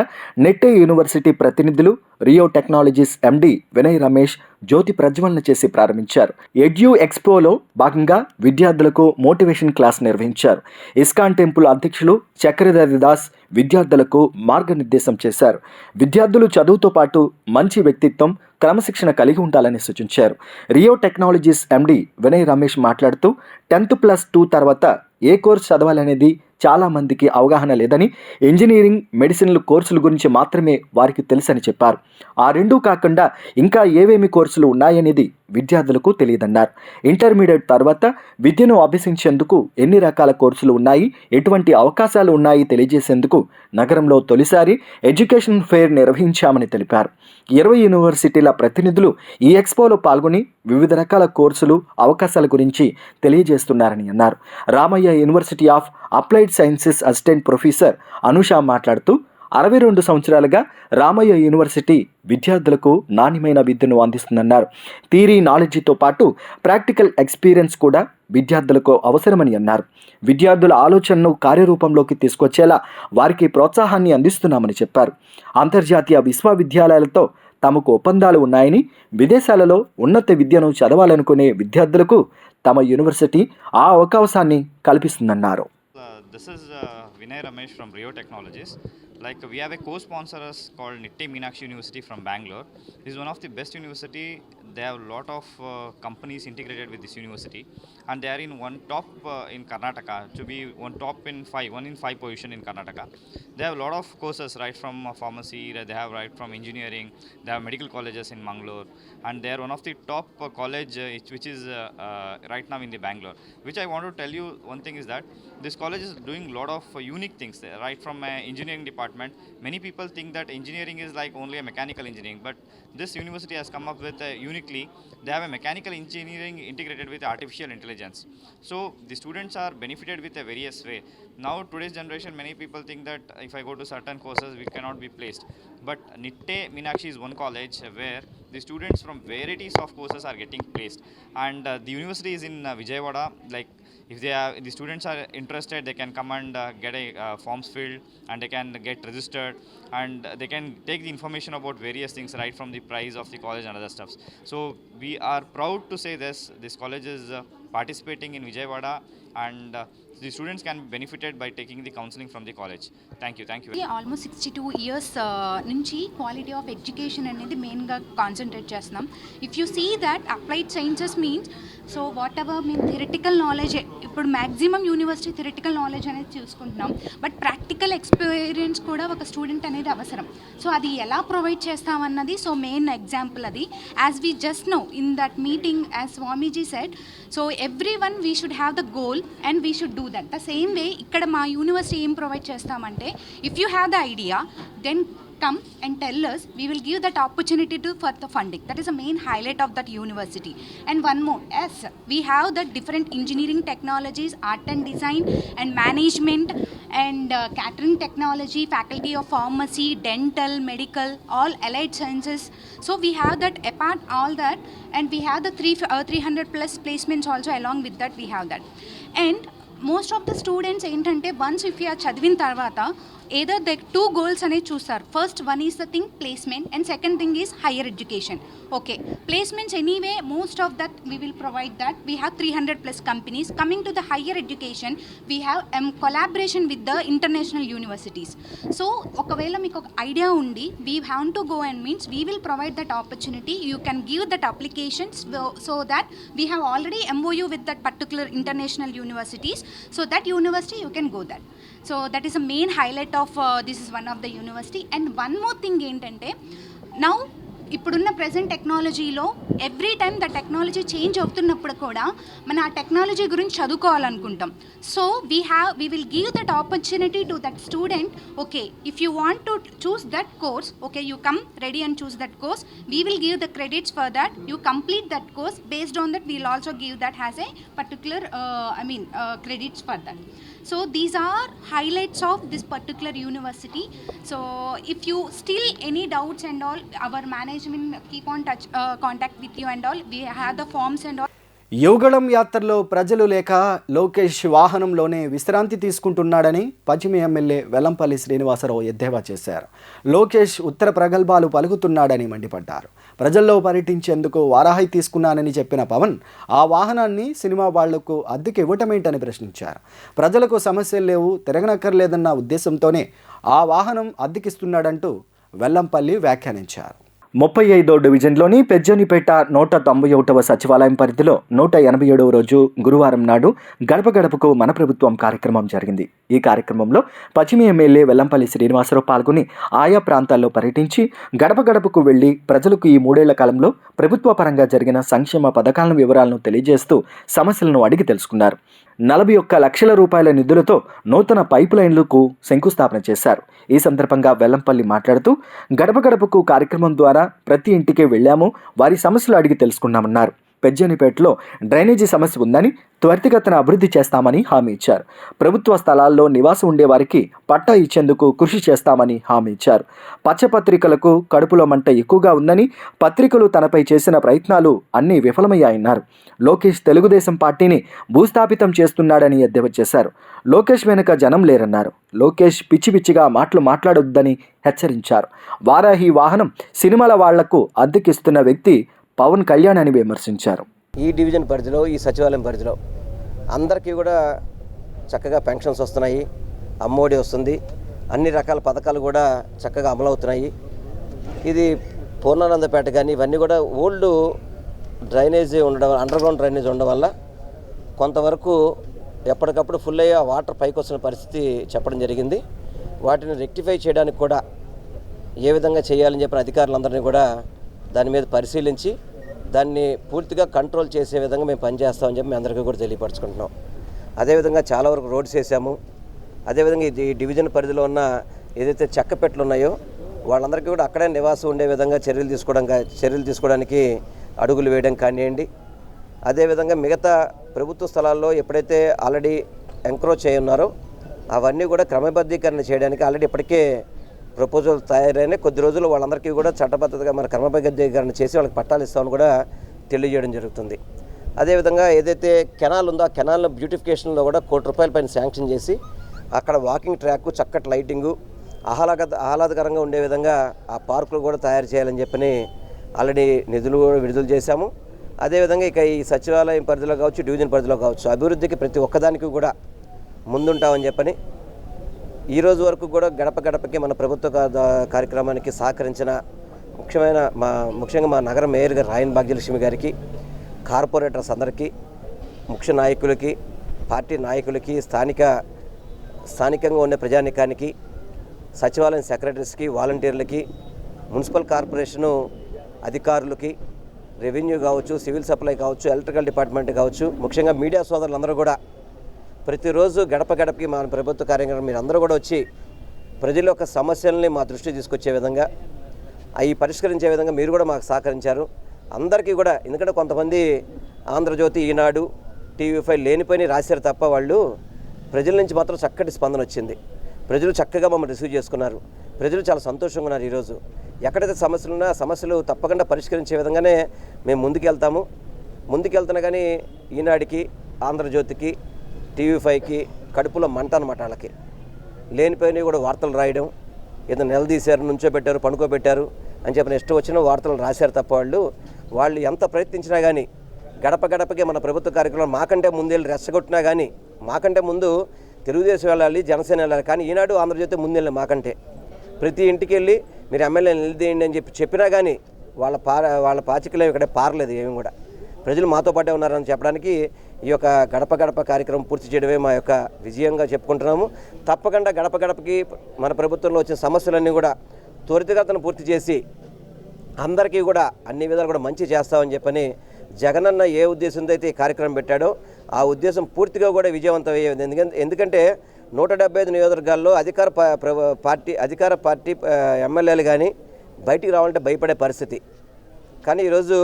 Nitte university ప్రతినిధులు, Rio technologies MD Vinay Ramesh జ్యోతి ప్రజ్వలన చేసి ప్రారంభించారు. ఎడ్యు ఎక్స్పోలో భాగంగా విద్యార్థులకు మోటివేషన్ క్లాస్ నిర్వహించారు. ఇస్కాన్ టెంపుల్ అధ్యక్షులు చక్రధరి దాస్ విద్యార్థులకు మార్గనిర్దేశం చేశారు. విద్యార్థులు చదువుతో పాటు మంచి వ్యక్తిత్వం, క్రమశిక్షణ కలిగి ఉండాలని సూచించారు. Rio technologies MD Vinay Ramesh మాట్లాడుతూ 10+2 తర్వాత ఏ కోర్సు చదవాలనేది చాలా మందికి అవగాహన లేదని, ఇంజనీరింగ్, మెడిసిన్లు కోర్సుల గురించి మాత్రమే వారికి తెలుసని చెప్పారు. ఆ రెండూ కాకుండా ఇంకా ఏవేమి కోర్సులు ఉన్నాయనేది విద్యార్థులకు తెలియదన్నారు. ఇంటర్మీడియట్ తర్వాత విద్యను అభ్యసించేందుకు ఎన్ని రకాల కోర్సులు ఉన్నాయి, ఎటువంటి అవకాశాలు ఉన్నాయి తెలియజేసేందుకు నగరంలో తొలిసారి ఎడ్యుకేషన్ ఫెయిర్ నిర్వహించామని తెలిపారు. 20 యూనివర్సిటీల ప్రతినిధులు ఈ ఎక్స్పోలో పాల్గొని వివిధ రకాల కోర్సులు, అవకాశాల గురించి తెలియజేస్తున్నారని అన్నారు. Ramaiah university of applied sciences assistant professor Anusha మాట్లాడుతూ 62 సంవత్సరాలుగా రామయ్య యూనివర్సిటీ విద్యార్థులకు నాణ్యమైన విద్యను అందిస్తుందన్నారు. థియరీ నాలెడ్జితో పాటు ప్రాక్టికల్ ఎక్స్పీరియన్స్ కూడా విద్యార్థులకు అవసరమని అన్నారు. విద్యార్థుల ఆలోచనను కార్యరూపంలోకి తీసుకొచ్చేలా వారికి ప్రోత్సాహాన్ని అందిస్తున్నామని చెప్పారు. అంతర్జాతీయ విశ్వవిద్యాలయాలతో తమకు ఒప్పందాలు ఉన్నాయని, విదేశాలలో ఉన్నత విద్యను చదవాలనుకునే విద్యార్థులకు తమ యూనివర్సిటీ ఆ అవకాశాన్ని కల్పిస్తుందన్నారు. This is Vinay Ramesh from Rio Technologies. Like we have a co-sponsor called Nitte Meenakshi University from Bangalore. This is one of the best university. They have a lot of companies integrated with this university, and they are in one top in Karnataka, to be one in five position in Karnataka. They have a lot of courses right from pharmacy. They have right from engineering. They have medical colleges in Mangalore, and they are one of the top college which is right now in the Bangalore. Which I want to tell you one thing is that this college is doing a lot of unique things there, right from engineering department. Many people think that engineering is like only a mechanical engineering, but this university has come up with uniquely, they have a mechanical engineering integrated with artificial intelligence. So the students are benefited with a various way. Now today's generation, many people think that if I go to certain courses we cannot be placed, but Nitte Meenakshi is one college where the students from varieties of courses are getting placed, and the university is in Vijayawada. Like if the students are interested, they can come and get a forms filled, and they can get registered, and they can take the information about various things right from the price of the college and other stuffs. So we are proud to say this college is participating in Vijayawada, and the students can be benefited by taking the counseling from the college. Thank you. Almost 62 years నుంచి quality of education అనేది మెయిన్గా concentrate చేస్తున్నాం. If you see that applied sciences means so whatever మేము theoretical knowledge, ఇప్పుడు maximum university theoretical knowledge అనేది చూసుకుంటున్నాం, but practical experience కూడా ఒక స్టూడెంట్ అనేది అవసరం. సో అది ఎలా ప్రొవైడ్ చేస్తామన్నది సో మెయిన్ ఎగ్జాంపుల్ అది. As we just know in that meeting as Swamiji said, so everyone we should have the goal and we should do that. The same way ikkada ma university em provide chestamante, if you have the idea, then come and tell us, we will give that opportunity to for the funding. That is the main highlight of that university. And one more, yes, we have the different engineering technologies, art and design and management and catering technology, faculty of pharmacy, dental, medical, all allied sciences. So we have that apart all that, and we have the 300 plus placements also. Along with that we have that. And most of the students ఏంటంటే once if you are చదివిన తర్వాత either the two goals అనేది చూస్తారు. First one is the thing placement and second thing is higher education. Okay, placements anyway most of that we will provide that. We have 300 plus companies. Coming to the higher education, we have collaboration with the international universities. So ఒకవేళ మీకు ఒక idea ఉండి we have to go and means we will provide that opportunity. You can give that applications so that we have already MOU with that particular international universities. So that university you can go that. So that is a main highlight of this is one of the university. And one more thing ఏంటంటే now ఇప్పుడున్న present టెక్నాలజీలో every time the technology change అవుతున్నప్పుడు కూడా మన ఆ technology గురించి చదువుకోవాలనుకుంటాం. So we will give that opportunity to that student. Okay, if you want to choose that course, okay you come ready and choose that course. We will give the credits for that. You complete that course. Based on that we will also give that has a particular credits for that. So these are highlights of this particular university. So if you still any doubts and all, our management keep on contact with you and all. We have the forms and all. Yuvagalam యాత్రలో ప్రజలు లేక లోకేష్ వాహనంలోనే విశ్రాంతి తీసుకుంటున్నాడని పశ్చిమ MLA Vellampalli Srinivasarao ఎద్దేవా చేశారు. లోకేష్ ఉత్తర ప్రగల్భాలు పలుకుతున్నాడని మండిపడ్డారు. ప్రజల్లో పర్యటించేందుకు వారాహి తీసుకున్నానని చెప్పిన పవన్ ఆ వాహనాన్ని సినిమా వాళ్లకు అద్దెకి ఇవ్వటమేంటని ప్రశ్నించారు. ప్రజలకు సమస్యలు లేవు, తిరగనక్కర్లేదన్న ఉద్దేశంతోనే ఆ వాహనం అద్దెకిస్తున్నాడంటూ వెల్లంపల్లి వ్యాఖ్యానించారు. 35వ డివిజన్లోని పెజ్జనిపేట 191వ సచివాలయం పరిధిలో 187వ రోజు గురువారం నాడు గడప గడపకు మన ప్రభుత్వం కార్యక్రమం జరిగింది. ఈ కార్యక్రమంలో పశ్చిమ ఎమ్మెల్యే వెల్లంపల్లి శ్రీనివాసరావు పాల్గొని ఆయా ప్రాంతాల్లో పర్యటించి గడప గడపకు వెళ్లి ప్రజలకు ఈ 3 ఏళ్ల కాలంలో ప్రభుత్వ పరంగా జరిగిన సంక్షేమ పథకాల వివరాలను తెలియజేస్తూ సమస్యలను అడిగి తెలుసుకున్నారు. 41 లక్షల రూపాయల నిధులతో నూతన పైప్ లైన్లకు శంకుస్థాపన చేశారు. ఈ సందర్భంగా వెల్లంపల్లి మాట్లాడుతూ గడప గడపకు కార్యక్రమం ద్వారా ప్రతి ఇంటికి వెళ్ళాము, వారి సమస్యలు అడిగి తెలుసుకున్నామన్నారు. పెజ్జనిపేటలో డ్రైనేజీ సమస్య ఉందని త్వరితగతిన అభివృద్ధి చేస్తామని హామీ ఇచ్చారు. ప్రభుత్వ స్థలాల్లో నివాసం ఉండేవారికి పట్టా ఇచ్చేందుకు కృషి చేస్తామని హామీ ఇచ్చారు. పచ్చపత్రికలకు కడుపులో మంట ఎక్కువగా ఉందని, పత్రికలు తనపై చేసిన ప్రయత్నాలు అన్నీ విఫలమయ్యాయన్నారు. లోకేష్ తెలుగుదేశం పార్టీని భూస్థాపితం చేస్తున్నాడని ఎద్దేవా చేశారు. లోకేష్ వెనుక జనం లేరన్నారు. లోకేష్ పిచ్చి పిచ్చిగా మాట్లాడొద్దని హెచ్చరించారు. వారాహి వాహనం సినిమాల వాళ్లకు అద్దెకిస్తున్న వ్యక్తి పవన్ కళ్యాణ్ అని విమర్శించారు. ఈ డివిజన్ పరిధిలో, ఈ సచివాలయం పరిధిలో అందరికీ కూడా చక్కగా పెన్షన్స్ వస్తున్నాయి, అమ్మఒడి వస్తుంది, అన్ని రకాల పథకాలు కూడా చక్కగా అమలవుతున్నాయి. ఇది పూర్ణానందపేట కానీ ఇవన్నీ కూడా ఓల్డ్ డ్రైనేజీ ఉండడం వల్ల, అండర్ గ్రౌండ్ డ్రైనేజ్ ఉండడం వల్ల కొంతవరకు ఎప్పటికప్పుడు ఫుల్ అయ్యి వాటర్ పైకి వస్తున్న పరిస్థితి చెప్పడం జరిగింది. వాటిని రెక్టిఫై చేయడానికి కూడా ఏ విధంగా చేయాలని చెప్పిన అధికారులందరినీ కూడా దాని మీద పరిశీలించి దాన్ని పూర్తిగా కంట్రోల్ చేసే విధంగా మేము పనిచేస్తామని చెప్పి మేము అందరికీ కూడా తెలియపరచుకుంటున్నాం. అదేవిధంగా చాలా వరకు రోడ్స్ వేసాము. అదేవిధంగా ఈ డివిజన్ పరిధిలో ఉన్న ఏదైతే చెక్కపెట్లు ఉన్నాయో వాళ్ళందరికీ కూడా అక్కడే నివాసం ఉండే విధంగా చర్యలు తీసుకోవడానికి అడుగులు వేయడం కానివ్వండి. అదేవిధంగా మిగతా ప్రభుత్వ స్థలాల్లో ఎప్పుడైతే ఆల్రెడీ ఎంక్రోచ్ అయి ఉన్నారో అవన్నీ కూడా క్రమబద్ధీకరణ చేయడానికి ఆల్రెడీ ఇప్పటికే ప్రపోజల్ తయారైన కొద్ది రోజులు వాళ్ళందరికీ కూడా చట్టబద్ధతగా మన క్రమబద్ధీకరణ చేసి వాళ్ళకి పట్టాలు ఇస్తామని కూడా తెలియజేయడం జరుగుతుంది. అదేవిధంగా ఏదైతే కెనాల్ ఉందో ఆ కెనాల్ బ్యూటిఫికేషన్లో కూడా ₹1 కోటి పైన శాంక్షన్ చేసి అక్కడ వాకింగ్ ట్రాక్, చక్కటి లైటింగు, ఆహ్లాదకరంగా ఉండే విధంగా ఆ పార్కులు కూడా తయారు చేయాలని చెప్పని ఆల్రెడీ నిధులు కూడా విడుదల చేశాము. అదేవిధంగా ఇక ఈ సచివాలయం పరిధిలో కావచ్చు, డివిజన్ పరిధిలో కావచ్చు, అభివృద్ధికి ప్రతి ఒక్కదానికి కూడా ముందుంటామని చెప్పని ఈరోజు వరకు కూడా గడప గడపకి మన ప్రభుత్వ కార్యక్రమానికి సహకరించిన ముఖ్యంగా మా నగర మేయర్ గారు రాయన్ భాగ్యలక్ష్మి గారికి, కార్పొరేటర్స్ అందరికీ, ముఖ్య నాయకులకి, పార్టీ నాయకులకి, స్థానికంగా ఉండే ప్రజానికానికి, సచివాలయం సెక్రటరీస్కి, వాలంటీర్లకి, మున్సిపల్ కార్పొరేషను అధికారులకి, రెవెన్యూ కావచ్చు, సివిల్ సప్లై కావచ్చు, ఎలక్ట్రికల్ డిపార్ట్మెంట్ కావచ్చు, ముఖ్యంగా మీడియా సోదరులందరూ కూడా ప్రతిరోజు గడప గడపకి మన ప్రభుత్వ కార్యక్రమం మీరు అందరూ కూడా వచ్చి ప్రజల యొక్క సమస్యల్ని మా దృష్టికి తీసుకొచ్చే విధంగా అవి పరిష్కరించే విధంగా మీరు కూడా మాకు సహకరించారు. అందరికీ కూడా, ఎందుకంటే కొంతమంది ఆంధ్రజ్యోతి, ఈనాడు, TV5 లేనిపోయి రాశారు తప్ప వాళ్ళు ప్రజల నుంచి మాత్రం చక్కటి స్పందన వచ్చింది. ప్రజలు చక్కగా మమ్మల్ని రిసీవ్ చేసుకున్నారు. ప్రజలు చాలా సంతోషంగా ఉన్నారు. ఈరోజు ఎక్కడైతే సమస్యలు ఉన్నా సమస్యలు తప్పకుండా పరిష్కరించే విధంగానే మేము ముందుకెళ్తున్నా కానీ ఈనాడికి, ఆంధ్రజ్యోతికి, TV5కి కడుపులో మంట అన్నమాట. వాళ్ళకి లేనిపోయినవి కూడా వార్తలు రాయడం, ఏదో నిలదీశారు, నుంచోబెట్టారు, పడుకోబెట్టారు అని చెప్పిన ఇష్టం వచ్చిన వార్తలు రాశారు తప్ప వాళ్ళు ఎంత ప్రయత్నించినా కానీ గడప గడపకి మన ప్రభుత్వ కార్యక్రమం మాకంటే ముందెళ్ళి రెచ్చగొట్టినా కానీ, మాకంటే ముందు తెలుగుదేశం వెళ్ళాలి, జనసేన వెళ్ళాలి, కానీ ఈనాడు, ఆంధ్రజ్యోతి ముందెళ్ళి మాకంటే ప్రతి ఇంటికి వెళ్ళి మీరు ఎమ్మెల్యే నిలదీయండి అని చెప్పినా కానీ వాళ్ళ పాచికలు ఇక్కడ పారలేదు. ఏమి కూడా ప్రజలు మాతో పాటే ఉన్నారని చెప్పడానికి ఈ యొక్క గడప గడప కార్యక్రమం పూర్తి చేయడమే మా యొక్క విజయంగా చెప్పుకుంటున్నాము. తప్పకుండా గడప గడపకి మన ప్రభుత్వంలో వచ్చిన సమస్యలన్నీ కూడా త్వరితగతిన పూర్తి చేసి అందరికీ కూడా అన్ని విధాలు కూడా మంచి చేస్తామని చెప్పని జగనన్న ఏ ఉద్దేశంతో అయితే ఈ కార్యక్రమం పెట్టాడో ఆ ఉద్దేశం పూర్తిగా కూడా విజయవంతం అయ్యేది. ఎందుకంటే 175 నియోజకవర్గాల్లో అధికార పార్టీ ఎమ్మెల్యేలు కానీ బయటికి రావాలంటే భయపడే పరిస్థితి. కానీ ఈరోజు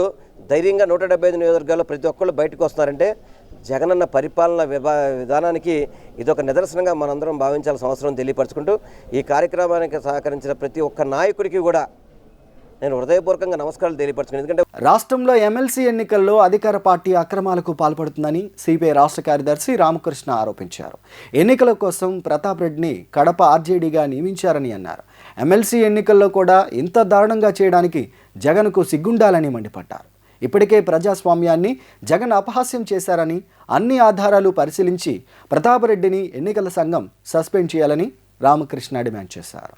ధైర్యంగా 175 నియోజకవర్గాల్లో ప్రతి ఒక్కళ్ళు బయటకు వస్తున్నారంటే జగనన్న పరిపాలన విధానానికి ఇదొక నిదర్శనంగా మనందరం భావించాల్సిన అవసరం తెలియపరచుకుంటూ ఈ కార్యక్రమానికి సహకరించిన ప్రతి ఒక్క నాయకుడికి కూడా నేను హృదయపూర్వకంగా నమస్కారాలు తెలియపరచుకున్నాను. ఎందుకంటే రాష్ట్రంలో ఎమ్మెల్సీ ఎన్నికల్లో అధికార పార్టీ అక్రమాలకు పాల్పడుతుందని సిపిఐ రాష్ట్ర కార్యదర్శి రామకృష్ణ ఆరోపించారు. ఎన్నికల కోసం ప్రతాప్ రెడ్డిని కడప ఆర్జేడీగా నియమించారని అన్నారు. ఎమ్మెల్సీ ఎన్నికల్లో కూడా ఇంత దారుణంగా చేయడానికి జగన్కు సిగ్గుండాలని మండిపడ్డారు. ఇప్పటికే ప్రజాస్వామ్యాన్ని జగన్ అపహాస్యం చేశారని, అన్ని ఆధారాలు పరిశీలించి ప్రతాప్ రెడ్డిని ఎన్నికల సంఘం సస్పెండ్ చేయాలని రామకృష్ణ డిమాండ్ చేశారు.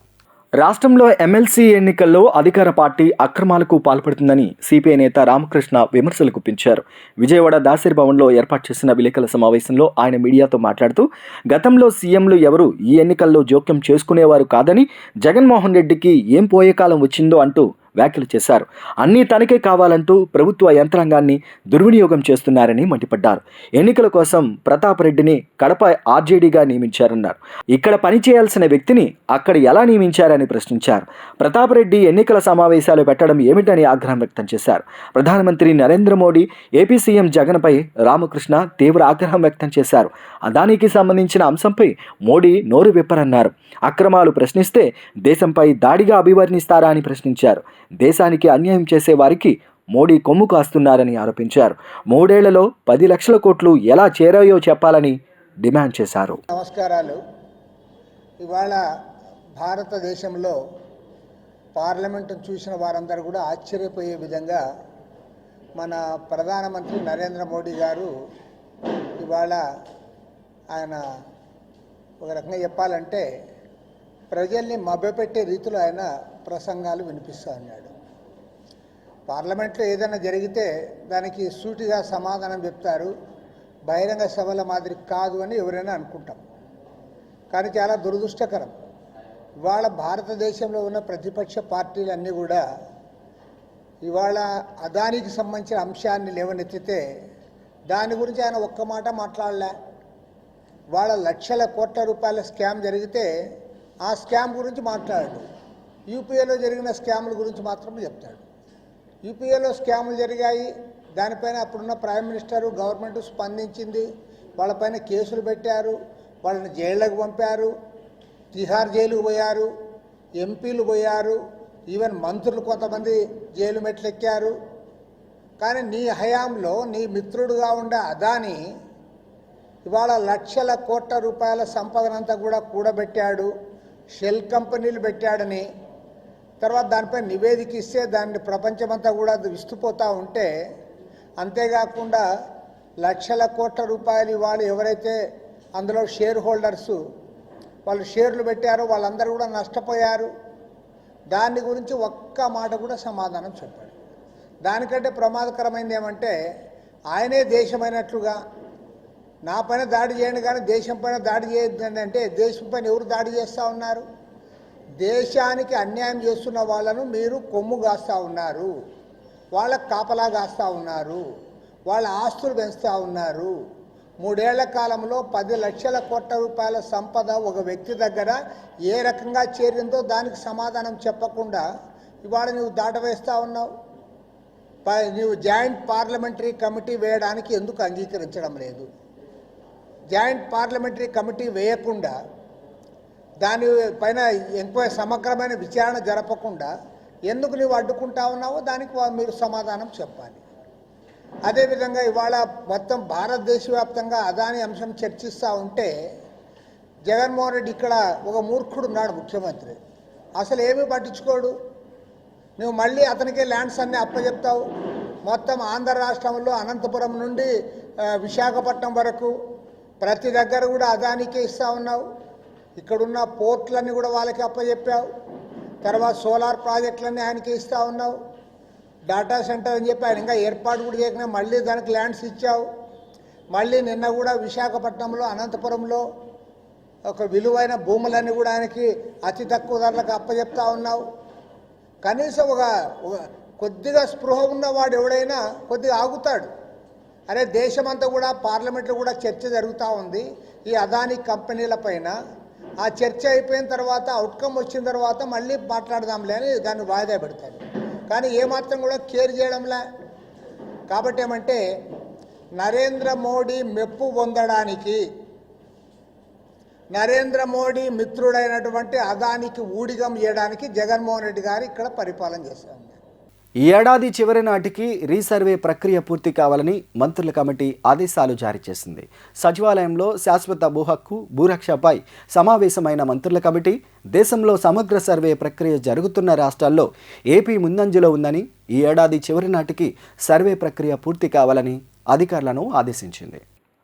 రాష్ట్రంలో ఎమ్మెల్సీ ఎన్నికల్లో అధికార పార్టీ అక్రమాలకు పాల్పడుతుందని సిపిఐ నేత రామకృష్ణ విమర్శలు గుప్పించారు. విజయవాడ దాసరి భవన్లో ఏర్పాటు చేసిన విలేకరుల సమావేశంలో ఆయన మీడియాతో మాట్లాడుతూ గతంలో సీఎంలు ఎవరు ఈ ఎన్నికల్లో జోక్యం చేసుకునేవారు కాదని, జగన్మోహన్ రెడ్డికి ఏం పోయే కాలం వచ్చిందో అంటూ వ్యాఖ్యలు చేశారు. అన్నీ తనకే కావాలంటూ ప్రభుత్వ యంత్రాంగాన్ని దుర్వినియోగం చేస్తున్నారని మండిపడ్డారు. ఎన్నికల కోసం ప్రతాప్ రెడ్డిని కడప ఆర్జేడీగా నియమించారన్నారు. ఇక్కడ పనిచేయాల్సిన వ్యక్తిని అక్కడ ఎలా నియమించారని ప్రశ్నించారు. ప్రతాప్ రెడ్డి ఎన్నికల సమావేశాలు పెట్టడం ఏమిటని ఆగ్రహం వ్యక్తం చేశారు. ప్రధానమంత్రి నరేంద్ర మోడీ, ఏపీ సీఎం జగన్పై రామకృష్ణ తీవ్ర ఆగ్రహం వ్యక్తం చేశారు. అదానికి సంబంధించిన అంశంపై మోడీ నోరు విప్పరన్నారు. అక్రమాలు ప్రశ్నిస్తే దేశంపై దాడిగా అభివర్ణిస్తారా అని ప్రశ్నించారు. దేశానికి అన్యాయం చేసే వారికి మోడీ కొమ్ము కాస్తున్నారని ఆరోపించారు. 3 ఏళ్లలో 10 లక్షల కోట్లు ఎలా చేరాయో చెప్పాలని డిమాండ్ చేశారు. నమస్కారాలు. ఇవాళ భారతదేశంలో పార్లమెంటును చూసిన వారందరూ కూడా ఆశ్చర్యపోయే విధంగా మన ప్రధానమంత్రి నరేంద్ర మోడీ గారు ఇవాళ ఆయన ఒక రకంగా చెప్పాలంటే ప్రజల్ని మభ్యపెట్టే రీతిలో ఆయన ప్రసంగాలు వినిపిస్తూ ఉన్నాడు. పార్లమెంట్లో ఏదైనా జరిగితే దానికి సూటిగా సమాధానం చెప్తారు. బహిరంగ సభల మాదిరి కాదు అని ఎవరైనా అనుకుంటాం. కానీ చాలా దురదృష్టకరం. ఇవాళ భారతదేశంలో ఉన్న ప్రతిపక్ష పార్టీలన్నీ కూడా ఇవాళ అదానికి సంబంధించిన అంశాన్ని లేవనెత్తితే దాని గురించి ఆయన ఒక్క మాట మాట్లాడలే. వాళ్ళ లక్షల కోట్ల రూపాయల స్కామ్ జరిగితే ఆ స్కామ్ గురించి మాట్లాడాడు. యూపీఏలో జరిగిన స్కాముల గురించి మాత్రమే చెప్తాడు. యూపీఏలో స్కాములు జరిగాయి, దానిపైన అప్పుడున్న ప్రైమ్ మినిస్టరు గవర్నమెంట్ స్పందించింది. వాళ్ళపైన కేసులు పెట్టారు, వాళ్ళని జైళ్ళకు పంపారు, తిహార్ జైలుకు పోయారు, ఎంపీలు పోయారు, ఈవెన్ మంత్రులు కొంతమంది జైలు మెట్లెక్కారు. కానీ నీ హయాంలో నీ మిత్రుడుగా ఉండే అదాని ఇవాళ లక్షల కోట్ల రూపాయల సంపదనంతా కూడా కూడబెట్టాడు, షెల్ కంపెనీలు పెట్టాడని తర్వాత దానిపై నివేదిక ఇస్తే దాన్ని ప్రపంచమంతా కూడా విస్తుపోతూ ఉంటే, అంతేకాకుండా లక్షల కోట్ల రూపాయలు ఇవాళ ఎవరైతే అందులో షేర్ హోల్డర్సు వాళ్ళు షేర్లు పెట్టారో వాళ్ళందరూ కూడా నష్టపోయారు. దాని గురించి ఒక్క మాట కూడా సమాధానం చెప్పాడు. దానికంటే ప్రమాదకరమైనది ఏమంటే ఆయనే దేశమైనట్లుగా నా పైన దాడి చేయండి కానీ దేశం పైన దాడి చేయొద్దండి అంటే దేశం పైన ఎవరు దాడి చేస్తూ ఉన్నారు? దేశానికి అన్యాయం చేస్తున్న వాళ్ళను మీరు కొమ్ము కాస్తూ ఉన్నారు. వాళ్ళకు కాపలా కాస్తూ ఉన్నారు, వాళ్ళ ఆస్తులు పెంచుతూ ఉన్నారు. 3 ఏళ్ల కాలంలో 10 లక్షల కోట్ల రూపాయల సంపద ఒక వ్యక్తి దగ్గర ఏ రకంగా చేరిందో దానికి సమాధానం చెప్పకుండా ఇవాళ నువ్వు దాటవేస్తూ ఉన్నావు. నువ్వు జాయింట్ పార్లమెంటరీ కమిటీ వేయడానికి ఎందుకు అంగీకరించడం లేదు? జాయింట్ పార్లమెంటరీ కమిటీ వేయకుండా దానిపైన ఎంక్వైరీ సమగ్రమైన విచారణ జరపకుండా ఎందుకు నువ్వు అడ్డుకుంటా ఉన్నావో దానికి మీరు సమాధానం చెప్పాలి. అదేవిధంగా ఇవాళ మొత్తం భారతదేశవ్యాప్తంగా అదాని అంశం చర్చిస్తూ ఉంటే జగన్మోహన్ రెడ్డి ఇక్కడ ఒక మూర్ఖుడు ఉన్నాడు ముఖ్యమంత్రి, అసలు ఏమీ పట్టించుకోడు. నువ్వు మళ్ళీ అతనికే ల్యాండ్స్ అన్నీ అప్పచెప్తావు. మొత్తం ఆంధ్ర రాష్ట్రంలో అనంతపురం నుండి విశాఖపట్నం వరకు ప్రతి దగ్గర కూడా అదానికే ఇస్తూ ఉన్నావు. ఇక్కడున్న పోర్ట్లన్నీ కూడా వాళ్ళకి అప్పచెప్పావు. తర్వాత సోలార్ ప్రాజెక్టులన్నీ ఆయనకి ఇస్తూ ఉన్నావు. డాటా సెంటర్ అని చెప్పి ఆయన ఇంకా ఏర్పాటు కూడా చేయకుండా మళ్ళీ దానికి ల్యాండ్స్ ఇచ్చావు. మళ్ళీ నిన్న కూడా విశాఖపట్నంలో అనంతపురంలో ఒక విలువైన భూములన్నీ కూడా ఆయనకి అతి తక్కువ ధరలకు అప్పచెప్తా ఉన్నావు. కనీసం ఒక కొద్దిగా స్పృహ ఉన్నవాడు ఎవడైనా కొద్దిగా ఆగుతాడు. అరే దేశమంతా కూడా పార్లమెంట్లో కూడా చర్చ జరుగుతూ ఉంది ఈ అదానీ కంపెనీల పైన. ఆ చర్చ అయిపోయిన తర్వాత అవుట్కమ్ వచ్చిన తర్వాత మళ్ళీ మాట్లాడదాంలే అని దాన్ని వాయిదా పెడతాడు. కానీ ఏమాత్రం కూడా కేర్ చేయడంలే. కాబట్టి ఏమంటే నరేంద్ర మోడీ మెప్పు పొందడానికి నరేంద్ర మోడీ మిత్రుడైనటువంటి అదానికి ఊడిగం చేయడానికి జగన్మోహన్ రెడ్డి గారు ఇక్కడ పరిపాలన చేశారు. ఈ ఏడాది చివరి నాటికి రీసర్వే ప్రక్రియ పూర్తి కావాలని మంత్రుల కమిటీ ఆదేశాలు జారీ చేసింది. సచివాలయంలో శాశ్వత భూ హక్కు భూరక్షపై సమావేశమైన మంత్రుల కమిటీ దేశంలో సమగ్ర సర్వే ప్రక్రియ జరుగుతున్న రాష్ట్రాల్లో ఏపీ ముందంజలో ఉందని, ఈ ఏడాది చివరి నాటికి సర్వే ప్రక్రియ పూర్తి కావాలని అధికారులను ఆదేశించింది.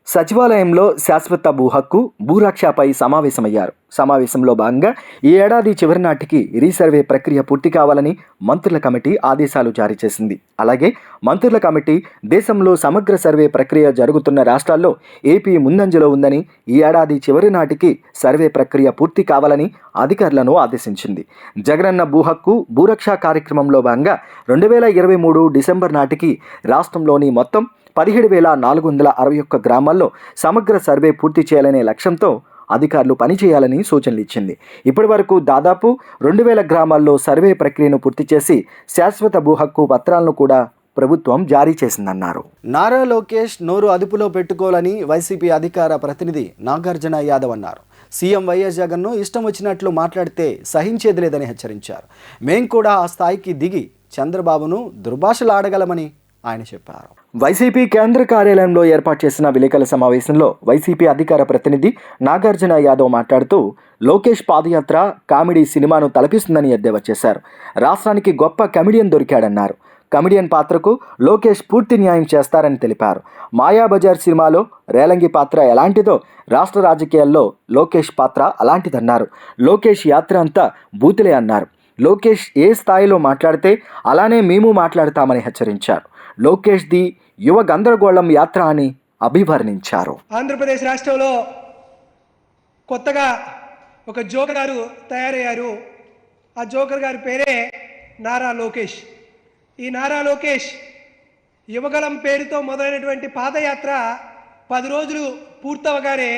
సచివాలయంలో శాశ్వత భూ హక్కు భూరక్షపై సమావేశమయ్యారు. సమావేశంలో భాగంగా ఈ ఏడాది చివరి నాటికి రీసర్వే ప్రక్రియ పూర్తి కావాలని మంత్రుల కమిటీ ఆదేశాలు జారీ చేసింది. అలాగే మంత్రుల కమిటీ దేశంలో సమగ్ర సర్వే ప్రక్రియ జరుగుతున్న రాష్ట్రాల్లో ఏపీ ముందంజలో ఉందని, ఈ ఏడాది చివరి నాటికి సర్వే ప్రక్రియ పూర్తి కావాలని అధికారులను ఆదేశించింది. జగనన్న భూ హక్కు భూరక్ష కార్యక్రమంలో భాగంగా 2023 డిసెంబర్ నాటికి రాష్ట్రంలోని మొత్తం 17,461 గ్రామాల్లో సమగ్ర సర్వే పూర్తి చేయాలనే లక్ష్యంతో అధికారులు పనిచేయాలని సూచనలు ఇచ్చింది. ఇప్పటి వరకు దాదాపు 2,000 గ్రామాల్లో సర్వే ప్రక్రియను పూర్తి చేసి శాశ్వత భూ హక్కు పత్రాలను కూడా ప్రభుత్వం జారీ చేసిందన్నారు. నారా లోకేష్ నోరు అదుపులో పెట్టుకోవాలని వైసీపీ అధికార ప్రతినిధి నాగార్జున యాదవ్ అన్నారు. సీఎం వైఎస్ జగన్ను ఇష్టం వచ్చినట్లు మాట్లాడితే సహించేది లేదని హెచ్చరించారు. మేం కూడా ఆ స్థాయికి దిగి చంద్రబాబును దుర్భాషలాడగలమని ఆయన చెప్పారు. వైసీపీ కేంద్ర కార్యాలయంలో ఏర్పాటు చేసిన విలేకరుల సమావేశంలో వైసీపీ అధికార ప్రతినిధి నాగార్జున యాదవ్ మాట్లాడుతూ లోకేష్ పాదయాత్ర కామెడీ సినిమాను తలపిస్తుందని ఎద్దేవా చేశారు. రాష్ట్రానికి గొప్ప కమెడియన్ దొరికాడన్నారు. కమెడియన్ పాత్రకు లోకేష్ పూర్తి న్యాయం చేస్తారని తెలిపారు. మాయాబజార్ సినిమాలో రేలంగి పాత్ర ఎలాంటిదో రాష్ట్ర రాజకీయాల్లో లోకేష్ పాత్ర అలాంటిదన్నారు. లోకేష్ యాత్ర అంతా బూతులే అన్నారు. లోకేష్ ఏ స్థాయిలో మాట్లాడితే అలానే మేము మాట్లాడతామని హెచ్చరించారు. లోకేష్ ది యువ గందరగోళం యాత్ర అని అభివర్ణించారు. ఆంధ్రప్రదేశ్ రాష్ట్రంలో కొత్తగా ఒక జోకర్ గారు తయారయ్యారు. ఆ జోకర్ గారి పేరే నారా లోకేష్. ఈ నారా లోకేష్ యువగలం పేరుతో మొదలైనటువంటి పాదయాత్ర 10 రోజులు పూర్తవగానే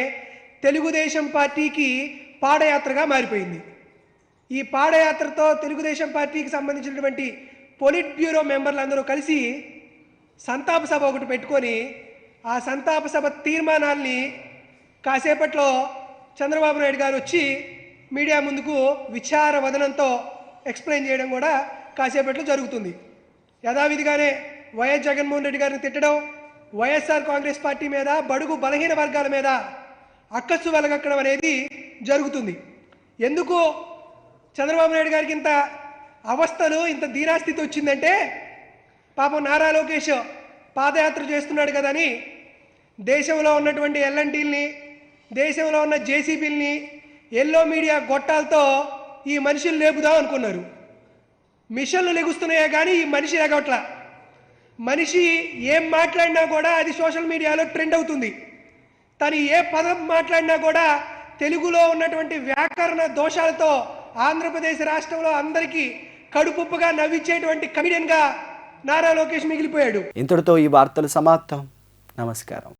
తెలుగుదేశం పార్టీకి పాదయాత్రగా మారిపోయింది. ఈ పాదయాత్రతో తెలుగుదేశం పార్టీకి సంబంధించినటువంటి పొలిట్ బ్యూరో మెంబర్లందరూ కలిసి సంతాప సభ ఒకటి పెట్టుకొని ఆ సంతాప సభ తీర్మానాల్ని కాసేపట్లో చంద్రబాబు నాయుడు గారు వచ్చి మీడియా ముందుకు విచార వదనంతో ఎక్స్ప్లెయిన్ చేయడం కూడా కాసేపట్లో జరుగుతుంది. యథావిధిగానే వైఎస్ జగన్మోహన్ రెడ్డి గారిని తిట్టడం, వైఎస్ఆర్ కాంగ్రెస్ పార్టీ మీద బడుగు బలహీన వర్గాల మీద అక్కస్సు వెలగక్కడం అనేది జరుగుతుంది. ఎందుకు చంద్రబాబు నాయుడు గారికి ఇంత అవస్థలు, ఇంత దీనాస్థితి వచ్చిందంటే పాపం నారా లోకేష్ పాదయాత్ర చేస్తున్నాడు కదని దేశంలో ఉన్నటువంటి ఎల్ఎన్టీల్ని, దేశంలో ఉన్న జేసీబీల్ని, ఎల్లో మీడియా గొట్టాలతో ఈ మనిషిని లేపుదాం అనుకున్నారు. మిషన్లు లెగుస్తున్నాయే కానీ ఈ మనిషి ఎగవట్ల. మనిషి ఏం మాట్లాడినా కూడా అది సోషల్ మీడియాలో ట్రెండ్ అవుతుంది. తను ఏ పదం మాట్లాడినా కూడా తెలుగులో ఉన్నటువంటి వ్యాకరణ దోషాలతో ఆంధ్రప్రదేశ్ రాష్ట్రంలో అందరికీ కడుపుప్పుగా నవ్వించేటువంటి కమెడియన్గా నారా లోకేష్ మిగిలిపోయాడు. ఇంతటితో ఈ వార్తలు సమాప్తం. నమస్కారం.